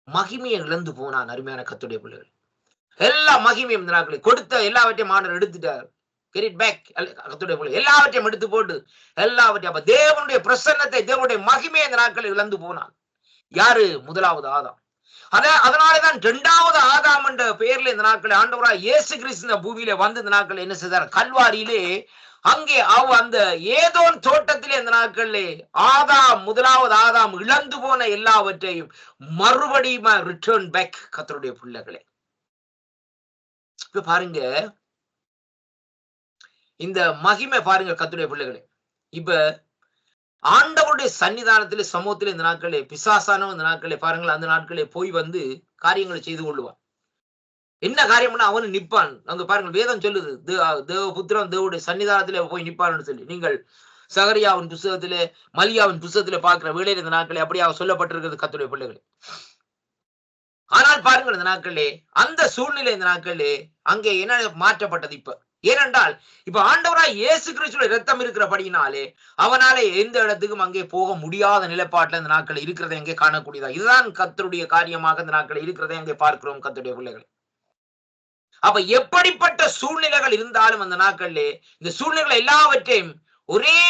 மகிமையை இழந்து போனான். அருமையான கர்த்தருடைய பிள்ளைகள், எல்லா மகிமையும் இந்த நாட்களை கொடுத்த எல்லாவற்றையும் ஆண்டவர் எடுத்துட்டார். எல்லாவற்றையும் எடுத்து போட்டு எல்லாவற்றையும், அப்ப தேவனுடைய பிரசன்னத்தை, தேவனுடைய மகிமையை இந்த நாட்களை இழந்து போனான். யாரு? முதலாவது ஆதாம். அதனாலதான் 2வது ஆதாம் என்ற பெயர்ல இந்த நாட்களை ஆண்டவராய் இயேசு கிறிஸ்து இந்த பூமியில வந்து இந்த நாட்கள் என்ன செய்தார்? கல்வாரியிலே அங்கே அந்த ஏதோன் தோட்டத்திலே இந்த நாட்களிலே முதலாவது ஆதாம் இழந்து போன எல்லாவற்றையும் மறுபடியும் ரிட்டர்ன் பேக். கர்த்தருடைய பிள்ளைகளே, இப்ப பாருங்க இந்த மகிமை பாருங்க கர்த்தருடைய பிள்ளைகளே. இப்ப ஆண்டவருடைய சன்னிதானத்திலே சமூகத்திலே இந்த நாட்களே பிசாசான இந்த நாட்களே பாருங்கள், அந்த நாட்களே போய் வந்து காரியங்களை செய்து கொள்ளுவான். என்ன காரியம்னா அவனு நிற்பான். அங்க பாருங்கள், வேதம் சொல்லுது தேவபுத்திரன் தேவனுடைய சன்னிதானத்திலே போய் நிற்பான்னு சொல்லி. நீங்கள் சகரியாவின் புஸ்தகத்திலே மலியாவின் புஸ்தகத்திலே பார்க்கிற வேளையில் இந்த நாட்களே அப்படியாக சொல்லப்பட்டிருக்கிறது கர்த்தருடைய பிள்ளைகளே. ஆனால் பாருங்கள், இந்த நாட்களே அந்த சூழ்நிலை இந்த நாட்களே அங்கே என்ன மாற்றப்பட்டது? ஏனென்றால் இப்ப ஆண்டவராய் இயேசு கிறிஸ்துவின் இரத்தம் இருக்கிறபடினாலே அவனாலே எந்த இடத்துக்கும் அங்கே போக முடியாத நிலைப்பாட்டில் இந்த நாட்கள் இருக்கிறதை அங்கே காணக்கூடியதா. இதுதான் கர்த்தருடைய காரியமாக இந்த நாட்கள் இருக்கிறதை அங்கே பார்க்கிறோம் கர்த்தருடைய பிள்ளைகளை. அப்ப எப்படிப்பட்ட சூழ்நிலைகள் இருந்தாலும் அந்த நாட்களிலே இந்த சூழ்நிலைகள் எல்லாவற்றையும் ஒரே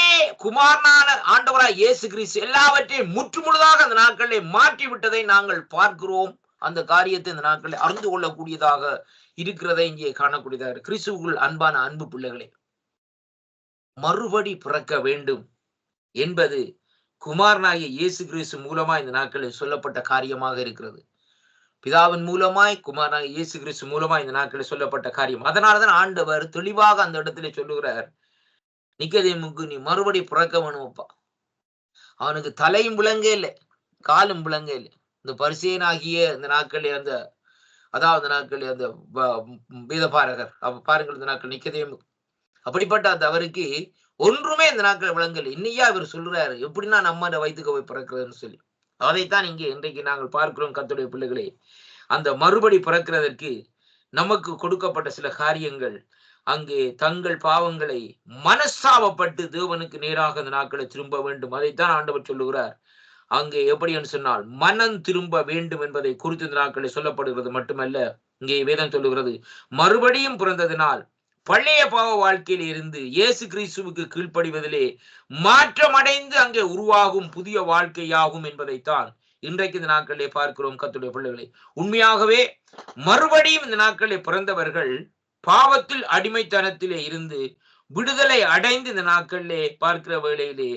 குமாரனான ஆண்டவராய் இயேசு கிறிஸ்து எல்லாவற்றையும் முற்றுமுழுதாக அந்த நாட்களிலே மாற்றி விட்டதை நாங்கள் பார்க்கிறோம். அந்த காரியத்தை இந்த நாட்களில் அறிந்து கொள்ளக்கூடியதாக இருக்கிறதை இங்கே காணக்கூடியதாக. கிறிஸ்துவுக்குள் அன்பான அன்பு பிள்ளைகளே, மறுபடி பிறக்க வேண்டும் என்பது குமாரனாகிய இயேசு கிறிஸ்து மூலமாய் இந்த நாட்களில் சொல்லப்பட்ட காரியமாக இருக்கிறது. பிதாவின் மூலமாய் குமாரனாகிய இயேசு கிறிஸ்து மூலமாய் இந்த நாட்களில் சொல்லப்பட்ட காரியம். அதனாலதான் ஆண்டவர் தெளிவாக அந்த இடத்துல சொல்லுகிறார், நிக்கதேமுக்கு நீ மறுபடி பிறக்க வேணும்ப்பா. அவனுக்கு தலையும் விளங்கே இல்லை, காலும் விளங்கே இல்லை. இந்த பரிசேயனாகிய இந்த நாட்களில் அதாவது நாட்களில் அந்த வேதபாரகர் பாருங்கள், இந்த நாட்கள் நிக்கதேமு அப்படிப்பட்ட அந்த அவருக்கு ஒன்றுமே இந்த நாட்கள் விளங்கல. இன்னையா இவர் சொல்றாரு, எப்படின்னா நம்ம வயிற்றுக்கு போய் பிறக்கிறதுன்னு சொல்லி. அதைத்தான் இங்கே இன்றைக்கு நாங்கள் பார்க்கிறோம். கர்த்தருடைய பிள்ளைகளே, அந்த மறுபடி பிறக்கிறதற்கு நமக்கு கொடுக்கப்பட்ட சில காரியங்கள், அங்கே தங்கள் பாவங்களை மனஸ்தாபப்பட்டு தேவனுக்கு நேராக அந்த நாட்களை திரும்ப வேண்டும். அதைத்தான் ஆண்டவர் சொல்லுகிறார். அங்கே எப்படி என்று சொன்னால் மனம் திரும்ப வேண்டும் என்பதை குறித்து இந்த நாட்களில் சொல்லப்படுகிறது மட்டுமல்ல, இங்கே வேதம் சொல்லுகிறது மறுபடியும் பிறந்ததினால் பழைய பாவ வாழ்க்கையில் இருந்து இயேசு கிறிஸ்துவுக்கு கீழ்ப்படிவதிலே மாற்றமடைந்து அங்கே உருவாகும் புதிய வாழ்க்கையாகும் என்பதைத்தான் இன்றைக்கு இந்த நாட்களிலே பார்க்கிறோம். கர்த்தருடைய பிள்ளைகளை, உண்மையாகவே மறுபடியும் இந்த நாட்களிலே பிறந்தவர்கள் பாவத்தில் அடிமைத்தனத்திலே இருந்து விடுதலை அடைந்து இந்த நாட்களிலே பார்க்கிற வேளையிலே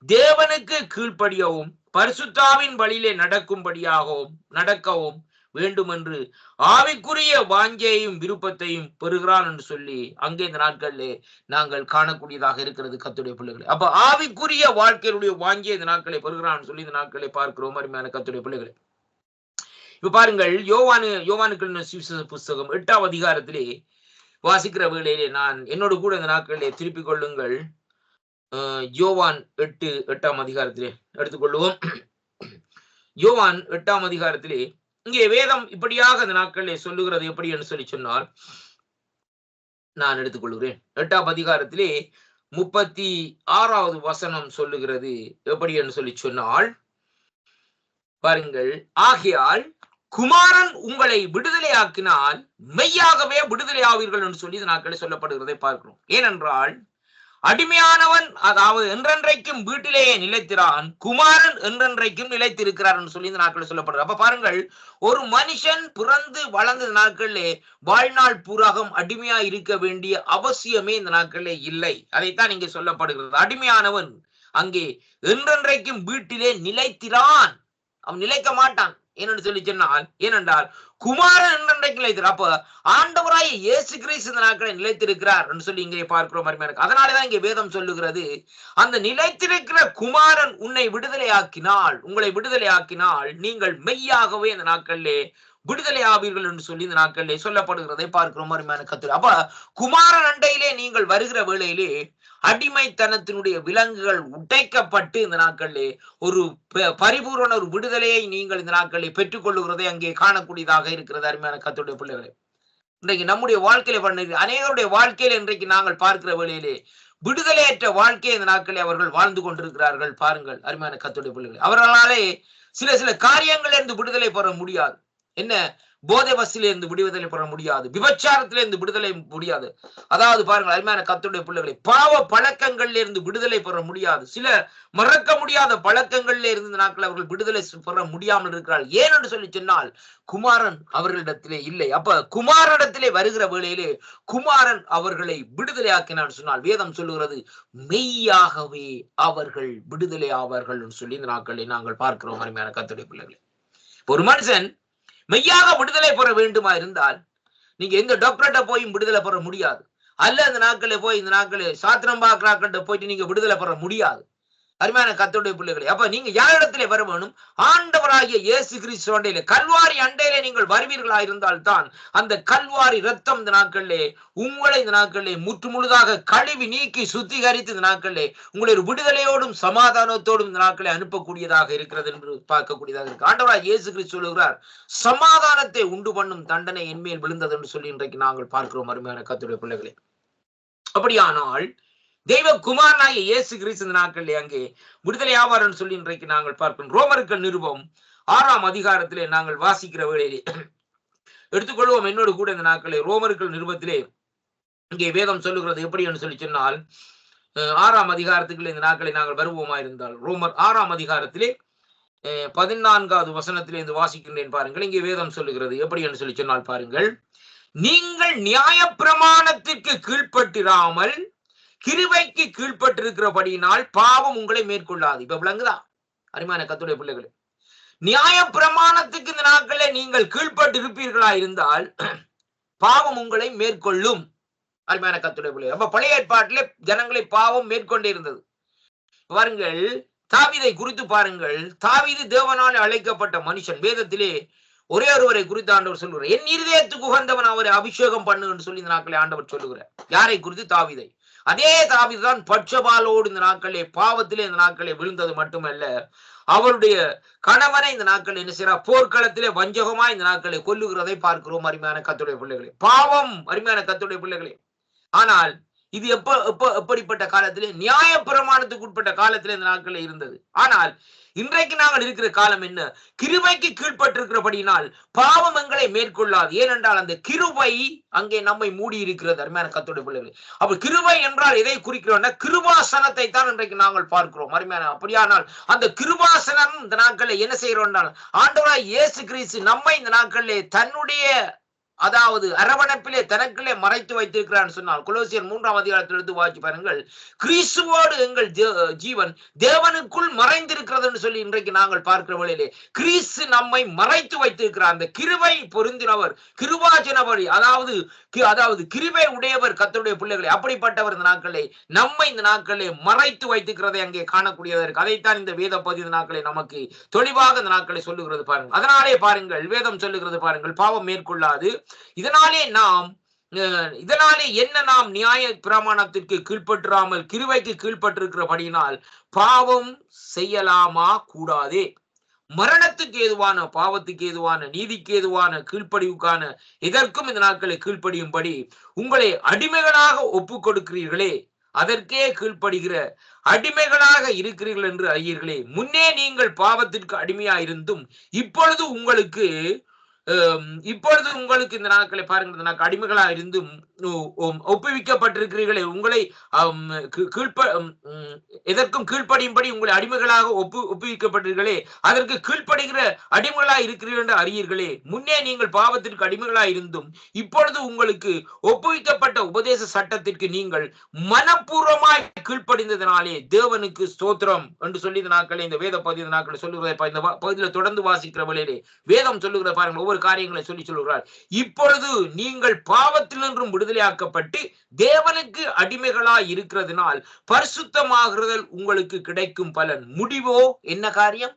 தேவனுக்கு கீழ்ப்படியவும் பரிசுத்தாவின் வழியிலே நடக்கவும் வேண்டும் என்று ஆவிக்குரிய வாஞ்சையையும் விருப்பத்தையும் பெறுகிறான் என்று சொல்லி அங்கே இந்த நாட்களிலே நாங்கள் காணக்கூடியதாக இருக்கிறது. கர்த்தருடைய பிள்ளைகளை, அப்ப ஆவிக்குரிய வாழ்க்கையுடைய வாஞ்சையை இந்த நாட்களை பெறுகிறான் சொல்லி இந்த நாட்களை பார்க்கிறோம். அருமையான கர்த்தருடைய பிள்ளைகளை, இப்ப பாருங்கள், யோவானுக்கு சுவிசேஷ புஸ்தகம் 8ஆம் அதிகாரத்திலே வாசிக்கிற வேளையிலே நான் என்னோடு கூட இந்த நாட்களிலே திருப்பிக் கொள்ளுங்கள். யோவான் 8ஆம் அதிகாரத்திலே எடுத்துக்கொள்வோம். யோவான் 8ஆம் அதிகாரத்திலே இங்கே வேதம் இப்படியாக இந்த நாட்களிலே சொல்லுகிறது. எப்படி என்று சொல்லி சொன்னால் நான் எடுத்துக்கொள்கிறேன். 8ஆம் அதிகாரத்திலே 36வது வசனம் சொல்லுகிறது. எப்படி என்று சொல்லி சொன்னால் பாருங்கள், ஆகையால் குமாரன் உங்களை விடுதலையாக்கினால் மெய்யாகவே விடுதலை ஆவீர்கள் என்று சொல்லி இந்த நாட்களில் சொல்லப்படுகிறதை பார்க்கிறோம். ஏனென்றால் அடிமையானவன், அதாவது என்றென்றைக்கும் வீட்டிலேயே நிலைத்திறான், குமாரன் என்றென்றைக்கும் நிலைத்திருக்கிறார் என்று சொல்லி இந்த நாட்களில் சொல்லப்படுகிறது. அப்ப பாருங்கள், ஒரு மனுஷன் பிறந்து வளர்ந்த நாட்களிலே வாழ்நாள் பூராகம் அடிமையா இருக்க வேண்டிய அவசியமே இந்த நாட்களிலே இல்லை. அதைத்தான் இங்கே சொல்லப்படுகிறது. அடிமையானவன் அங்கே என்றென்றைக்கும் வீட்டிலே நிலைத்திறான், அவன் நிலைக்க மாட்டான். ஏனென்று சொல்லி சொன்னால், ஏனென்றால் குமாரன் என்றென்றைக்கு நிலைத்திரு. அப்ப ஆண்டவராய இயேசு கிறிஸ்து இந்த நாட்களை நிலைத்திருக்கிறார் என்று சொல்லி இங்கே பார்க்கிறோம். அதனாலதான் இங்கே வேதம் சொல்லுகிறது, அந்த நிலைத்திருக்கிற குமாரன் உன்னை உங்களை விடுதலை ஆக்கினால் நீங்கள் மெய்யாகவே இந்த நாட்களிலே விடுதலை ஆவீர்கள் என்று சொல்லி இந்த நாட்களிலே சொல்லப்படுகிறதை பார்க்கிறோம். அருமையான கர்த்தர், அப்ப குமாரன் அண்டையிலே நீங்கள் வருகிற வேளையிலே அடிமைத்தனத்தினுடைய விலங்குகள் உடைக்கப்பட்டு இந்த நாட்களிலே ஒரு பரிபூரண ஒரு விடுதலையை நீங்கள் இந்த நாட்களில் பெற்றுக் கொள்ளுகிறதை அங்கே காணக்கூடியதாக இருக்கிறது. அருமையான கர்த்தருடைய பிள்ளைகளை, இன்றைக்கு நம்முடைய வாழ்க்கையில பண்ண அநேகருடைய வாழ்க்கையில இன்றைக்கு நாங்கள் பார்க்கிற வேளையிலே விடுதலையற்ற வாழ்க்கையை இந்த நாட்களில் அவர்கள் வாழ்ந்து கொண்டிருக்கிறார்கள். பாருங்கள் அருமையான கர்த்தருடைய பிள்ளைகளை, அவர்களாலே சில காரியங்களிலிருந்து விடுதலை பெற முடியாது. என்ன, போதை வசதியிலிருந்து விடுதலை பெற முடியாது, விபச்சாரத்திலிருந்து விடுதலை முடியாது. அதாவது பாருங்கள் அருமையான கர்த்தருடைய பிள்ளைகளை, பாவ பழக்கங்கள்ல இருந்து விடுதலை பெற முடியாது. சில மறக்க முடியாத பழக்கங்கள்ல இருந்து நாட்கள் அவர்கள் விடுதலை பெற முடியாமல் இருக்கிறார்கள். ஏன் என்று சொல்லி சொன்னால் குமாரன் அவர்களிடத்திலே இல்லை. அப்ப குமாரனிடத்திலே வருகிற வேளையிலே குமாரன் அவர்களை விடுதலை ஆக்கினார் சொன்னால் வேதம் சொல்லுகிறது மெய்யாகவே அவர்கள் விடுதலை ஆவார்கள் என்று சொல்லி இந்த நாட்களை நாங்கள் பார்க்கிறோம். அருமையான கர்த்தருடைய பிள்ளைகளை, ஒரு மனுஷன் மெய்யாக விடுதலை பெற வேண்டுமா இருந்தால் நீங்க எந்த டாக்டர்கிட்ட போய் விடுதலை பெற முடியாது. அல்ல இந்த நாட்களே போய் இந்த நாட்களே சாத்திரம் பார்க்கிறாக்கிட்ட போயிட்டு நீங்க விடுதலை பெற முடியாது. அருமையான கர்த்தருடைய பிள்ளைகளை, அப்ப நீங்க யாரிடத்திலே வர வேணும்? ஆண்டவராகிய இயேசு கிறிஸ்து அண்டையிலே, கல்வாரி அண்டையிலே நீங்கள் வருவீர்களா இருந்தால் தான் அந்த கல்வாரி ரத்தம் இந்த நாட்களிலே உங்களை இந்த நாட்களிலே முற்று முழுதாக கழுவி நீக்கி சுத்திகரித்து இந்த நாட்களிலே உங்களை ஒரு விடுதலையோடும் சமாதானத்தோடும் இந்த நாட்களை அனுப்பக்கூடியதாக இருக்கிறது என்று பார்க்கக்கூடியதாக இருக்கு. ஆண்டவராகிய இயேசு கிறிஸ்து சொல்லுகிறார், சமாதானத்தை உண்டு பண்ணும் தண்டனை என்மேல் விழுந்தது என்று சொல்லி இன்றைக்கு நாங்கள் பார்க்கிறோம். அருமையான கர்த்தருடைய பிள்ளைகளே, அப்படியானால் தெய்வ குமாரனாகிய இயேசு கிறிஸ்து இந்த நாட்களிலே அங்கே விடுதலை ஆவார் என்று சொல்லி இன்றைக்கு நாங்கள் பார்க்கிறோம். ரோமர்கள் நிருபம் 6ஆம் அதிகாரத்திலே நாங்கள் வாசிக்கிற வேளையிலே எடுத்துக்கொள்வோம். என்னோடு கூட இந்த நாட்களே ரோமர்கள் நிருபத்திலே இங்கே வேதம் சொல்லுகிறது. எப்படி என்று சொல்லி சொன்னால் 6ஆம் அதிகாரத்துக்குள்ளே இந்த நாட்களை நாங்கள் வருவோமா இருந்தால் ரோமர் 6ஆம் அதிகாரத்திலே 14வது வசனத்திலே இருந்து வாசிக்கின்றேன். பாருங்கள், இங்கே வேதம் சொல்லுகிறது. எப்படி என்று சொல்லி சொன்னால் பாருங்கள், நீங்கள் நியாயப்பிரமாணத்திற்கு கீழ்ப்பட்டிராமல் கிருபைக்கு கீழ்ப்பட்டிருக்கிறபடியினால் பாவம் உங்களை மேற்கொள்ளாது. இப்ப விளங்குதா அருமையான கர்த்தருடைய பிள்ளைகளே? நியாய பிரமாணத்துக்கு இந்த நாட்களே நீங்கள் கீழ்ப்பட்டு இருப்பீர்களா இருந்தால் பாவம் உங்களை மேற்கொள்ளும். அருமையான கர்த்தருடைய பிள்ளைகளே, அப்ப பழைய ஏற்பாட்டிலே ஜனங்களை பாவம் மேற்கொண்டே இருந்தது. பாருங்கள், தாவீதை குறித்து பாருங்கள். தாவீது தேவனால் அழைக்கப்பட்ட மனுஷன். வேதத்திலே ஒரே ஒருவரை குறித்து ஆண்டவர் சொல்லுகிறார், என் இருதயத்துக்கு உகந்தவன் அவரை அபிஷேகம் பண்ணு என்று சொல்லி இந்த நாட்களை ஆண்டவர் சொல்லுகிறார். யாரை குறித்து? தாவீதை. அதே தாவீதுதான் பட்சபாலோடு இந்த நாட்களே பாவத்திலே இந்த நாட்களே விழுந்தது மட்டுமல்ல, அவருடைய கணவனை இந்த நாட்கள் என்ன செய்யறார், போர்க்களத்திலே வஞ்சகமா இந்த நாட்களை கொல்லுகிறதை பார்க்கிறோம். அருமையான கர்த்தருடைய பிள்ளைகளே, பாவம் அருமையான கர்த்தருடைய பிள்ளைகளே. ஆனால் இது எப்படிப்பட்ட காலத்திலே, நியாய பிரமாணத்துக்கு உட்பட்ட காலத்திலே இந்த நாட்களில் இருந்தது. ஆனால் இன்றைக்கு நாங்கள் இருக்கிற காலம் என்ன, கிருபைக்கு கீழ்பட்டிருக்கிறபடியினால் பாவம் எங்களை மேற்கொள்ளாது. ஏனென்றால் அந்த கிருபை அங்கே நம்மை மூடி இருக்கிறது. அருமையான கர்த்தருடைய பிள்ளைகளே, அப்ப கிருபை என்றால் எதை குறிக்கிறோம்னா கிருபாசனத்தை தான் இன்றைக்கு நாங்கள் பார்க்கிறோம். அருமையான, அப்படியானால் அந்த கிருபாசனம் இந்த நாட்களில் என்ன செய்கிறோம், ஆண்டவராய் இயேசு கிறிஸ்து நம்மை இந்த நாட்களிலே தன்னுடைய அதாவது அரவணைப்பிலே தனக்கிலே மறைத்து வைத்திருக்கிறான் சொன்னால், கொலோசியர் 3ஆம் அதிகாரத்திலிருந்து வாசி பாருங்கள், கிறிஸ்துவோடு எங்கள் ஜீவன் தேவனுக்குள் மறைந்திருக்கிறது என்று சொல்லி இன்றைக்கு நாங்கள் பார்க்கிற வழியிலே கிறிஸ்து நம்மை மறைத்து வைத்திருக்கிறார். அந்த கிருபை பொருந்தினவர், கிருபாஜனபடி, அதாவது கிருபை உடையவர் கர்த்தருடைய பிள்ளைகளை, அப்படிப்பட்டவர் இந்த நாட்களை நம்மை இந்த நாட்களை மறைத்து வைத்திருக்கிறதை அங்கே காணக்கூடியதாக இருக்கு. அதைத்தான் இந்த வேத பகுதி நாட்களை நமக்கு தெளிவாக இந்த நாட்களை சொல்லுகிறது பாருங்கள். அதனாலே பாருங்கள், வேதம் சொல்லுகிறது பாருங்கள், பாவம் மேற்கொள்ளாது. இதனாலே என்ன, நாம் நியாய பிரமாணத்திற்கு கீழ்பற்றாமல் கிருபைக்கு கீழ்பட்டிருக்கிறபடியினால் பாவம் செய்யலாமா கூடாதே. மரணத்துக்கு ஏதுவான, பாவத்துக்கு ஏதுவான, நீதிக்கு ஏதுவான கீழ்ப்படிவுக்கான எதற்கும் இந்த நாட்களை கீழ்ப்படியும்படி உங்களை அடிமைகளாக ஒப்பு கொடுக்கிறீர்களே, அதற்கே கீழ்ப்படுகிற அடிமைகளாக இருக்கிறீர்கள் என்று அறியீர்களே. முன்னே நீங்கள் பாவத்திற்கு அடிமையா இருந்தும் இப்பொழுது உங்களுக்கு இந்த நாட்களை பாருங்கள், இந்த நாட்கள் அடிமைகளா இருந்தும் ஒப்புவிக்கப்பட்டிருக்கிறீர்களே, உங்களை எதற்கும் கீழ்ப்படியும்படி உங்களை அடிமைகளாக ஒப்புவிக்கப்பட்டீர்களே, அதற்கு கீழ்ப்படுகிற அடிமைகளா இருக்கிறீர்கள் என்று அறியீர்களே. முன்னே நீங்கள் பாவத்திற்கு அடிமைகளா இருந்தும் இப்பொழுது உங்களுக்கு ஒப்புவிக்கப்பட்ட உபதேச சட்டத்திற்கு நீங்கள் மனப்பூர்வமாய் கீழ்ப்படிந்ததனாலே தேவனுக்கு ஸ்தோத்திரம் என்று சொல்லி இந்த நாட்களை, இந்த வேத பகுதி நாட்களை சொல்லுகிறத இந்த பகுதியில தொடர்ந்து வாசிக்கிற வழியிலே வேதம் சொல்லுகிற பாருங்கள், ஒவ்வொரு காரியங்களை சொல்லுகிறார். இப்பொழுது நீங்கள் பாவத்திலிருந்தும் விடுதலையாக்கப்பட்டு தேவனுக்கு அடிமைகளா இருக்கிறதுனால் பரிசுத்தமாகுதல் உங்களுக்கு கிடைக்கும் பலன். முடிவோ என்ன காரியம்?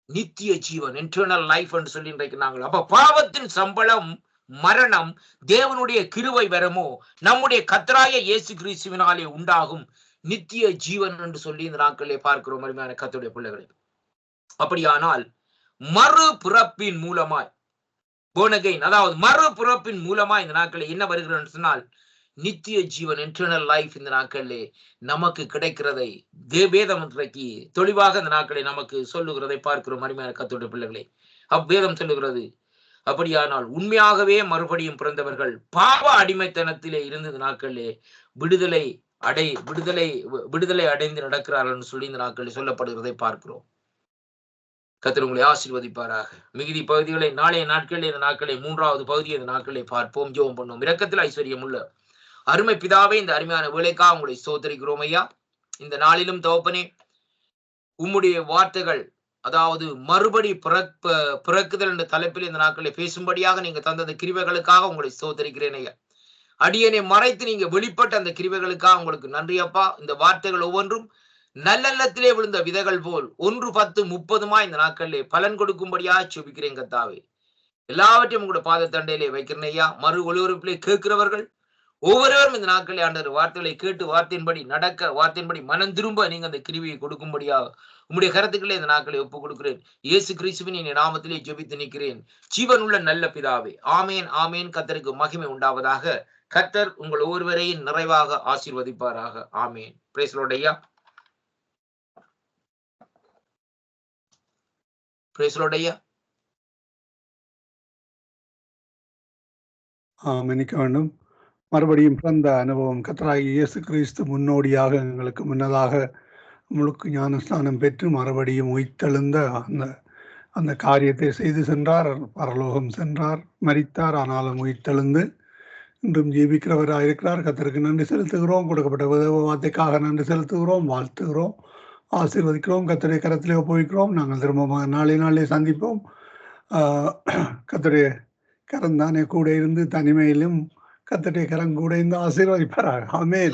நித்திய ஜீவன், இன்டர்னல் லைஃப் என்று சொல்லி இன்றைக்கு நாங்கள், அப்ப பாவத்தின் சம்பளம் மரணம், தேவனுடைய கிருபை வரமோ நம்முடைய கர்த்தராகிய இயேசு கிறிஸ்துவினாலே உண்டாகும் நித்திய ஜீவன் என்று சொல்லி இந்த நாட்களிலே பார்க்கிறோம். அருமையான கர்த்தருடைய பிள்ளைகளே, அப்படியானால் மறுபிறப்பின் மூலமாய், born again, அதாவது மறுபிறப்பின் மூலமாய் இந்த நாட்களில் என்ன வருகிறோம் சொன்னால் நித்திய ஜீவன், இன்டர்னல் லைஃப் இந்த நாட்களிலே நமக்கு கிடைக்கிறதை வேதம் இன்றைக்கு தெளிவாக இந்த நாட்களை நமக்கு சொல்லுகிறதை பார்க்கிறோம். அருமையான கர்த்தருடைய பிள்ளைகளே, வேதம் சொல்லுகிறது, அப்படியானால் உண்மையாகவே மறுபடியும் பிறந்தவர்கள் பாவ அடிமைத்தனத்திலே இருந்த நாட்களிலே விடுதலை அடைந்து நடக்கிறார்கள் சொல்லி இந்த நாட்களில் சொல்லப்படுகிறதை பார்க்கிறோம். கர்த்தர் உங்களை ஆசீர்வதிப்பாராக. மிகுதி பகுதிகளை நாளைய நாட்களில், இந்த நாட்களை 3வது பகுதியை இந்த நாட்களை பார்ப்போம், ஜெபம் பண்ணுவோம். இரக்கத்தில் ஐஸ்வர்யம் உள்ள அருமை பிதாவே, இந்த அருமையான வேலைக்காக உங்களை ஸ்தோத்திரிக்கிறோம் ஐயா. இந்த நாளிலும் தகப்பனே, உம்முடைய வார்த்தைகள், அதாவது மறுபடி பிறக்குதல் என்ற தலைப்பில் இந்த நாட்களை பேசும்படியாக நீங்க தந்த கிருபைகளுக்காக உங்களை ஸ்தோத்திரிக்கிறேன் ஐயா. அடியனை மறைத்து நீங்க வெளிப்பட்ட அந்த கிருபைகளுக்காக உங்களுக்கு நன்றி அப்பா. இந்த வார்த்தைகள் ஒவ்வொன்றும் நல்லெண்ணத்திலே விழுந்த விதைகள் போல் 1, 10, 30 இந்த நாட்களிலே பலன் கொடுக்கும்படியா செபிக்கிறேன் கர்த்தாவே. எல்லாவற்றையும் உங்களுடைய பாத தண்டையிலே வைக்கிறேன் ஐயா. மறு ஒளிபரப்பிலே கேட்கிறவர்கள் ஒவ்வொருவரும் இந்த நாட்களிலே ஆண்டவர் வார்த்தைகளை கேட்டு வார்த்தையின்படி நடக்க, வார்த்தையின்படி மனம் திரும்ப நீங்க அந்த கிருபையை கொடுக்கும்படியா உங்களுடைய கருத்துக்களே இந்த நாட்களை ஒப்புக் கொடுக்கிறேன். இயேசு கிறிஸ்துவின் என் நாமத்திலே ஜெபித்து நிற்கிறேன், ஜீவன் உள்ள நல்ல பிதாவே. ஆமேன், ஆமேன். கர்த்தருக்கு மகிமை உண்டாவதாக. கர்த்தர் உங்கள் ஒவ்வொருவரையும் நிறைவாக ஆசீர்வதிப்பாராக. ஆமேன். பிரைஸ் தி லார்ட் ஐயா. பிரைஸ் தி லார்ட் ஐயா. மன்னிக்க வேண்டும். மறுபடியும் பிறந்த அனுபவம், கர்த்தராகிய இயேசு கிறிஸ்து முன்னோடியாக எங்களுக்கு முன்னதாக முழுக்க ஞானஸ்நானம் பெற்று மறுபடியும் உயிர்த்தெழுந்த அந்த காரியத்தை செய்து சென்றார். பரலோகம் சென்றார், மரித்தார், ஆனாலும் உயிர்த்தெழுந்து இன்றும் ஜீவிக்கிறவராக இருக்கிறார். கர்த்தருக்கு நன்றி செலுத்துகிறோம். கொடுக்கப்பட்ட வார்த்தைக்காக நன்றி செலுத்துகிறோம், வாழ்த்துகிறோம், ஆசீர்வதிக்கிறோம். கர்த்தருடைய கரத்திலே ஒப்புவிக்கிறோம். நாங்கள் திரும்ப நாளே சந்திப்போம். கர்த்தருடைய கரம் தானே கூட இருந்து தனிமையிலும் கர்த்தருடைய கரம் கூட இருந்து ஆசீர்வதிப்பாராக. ஆமென்.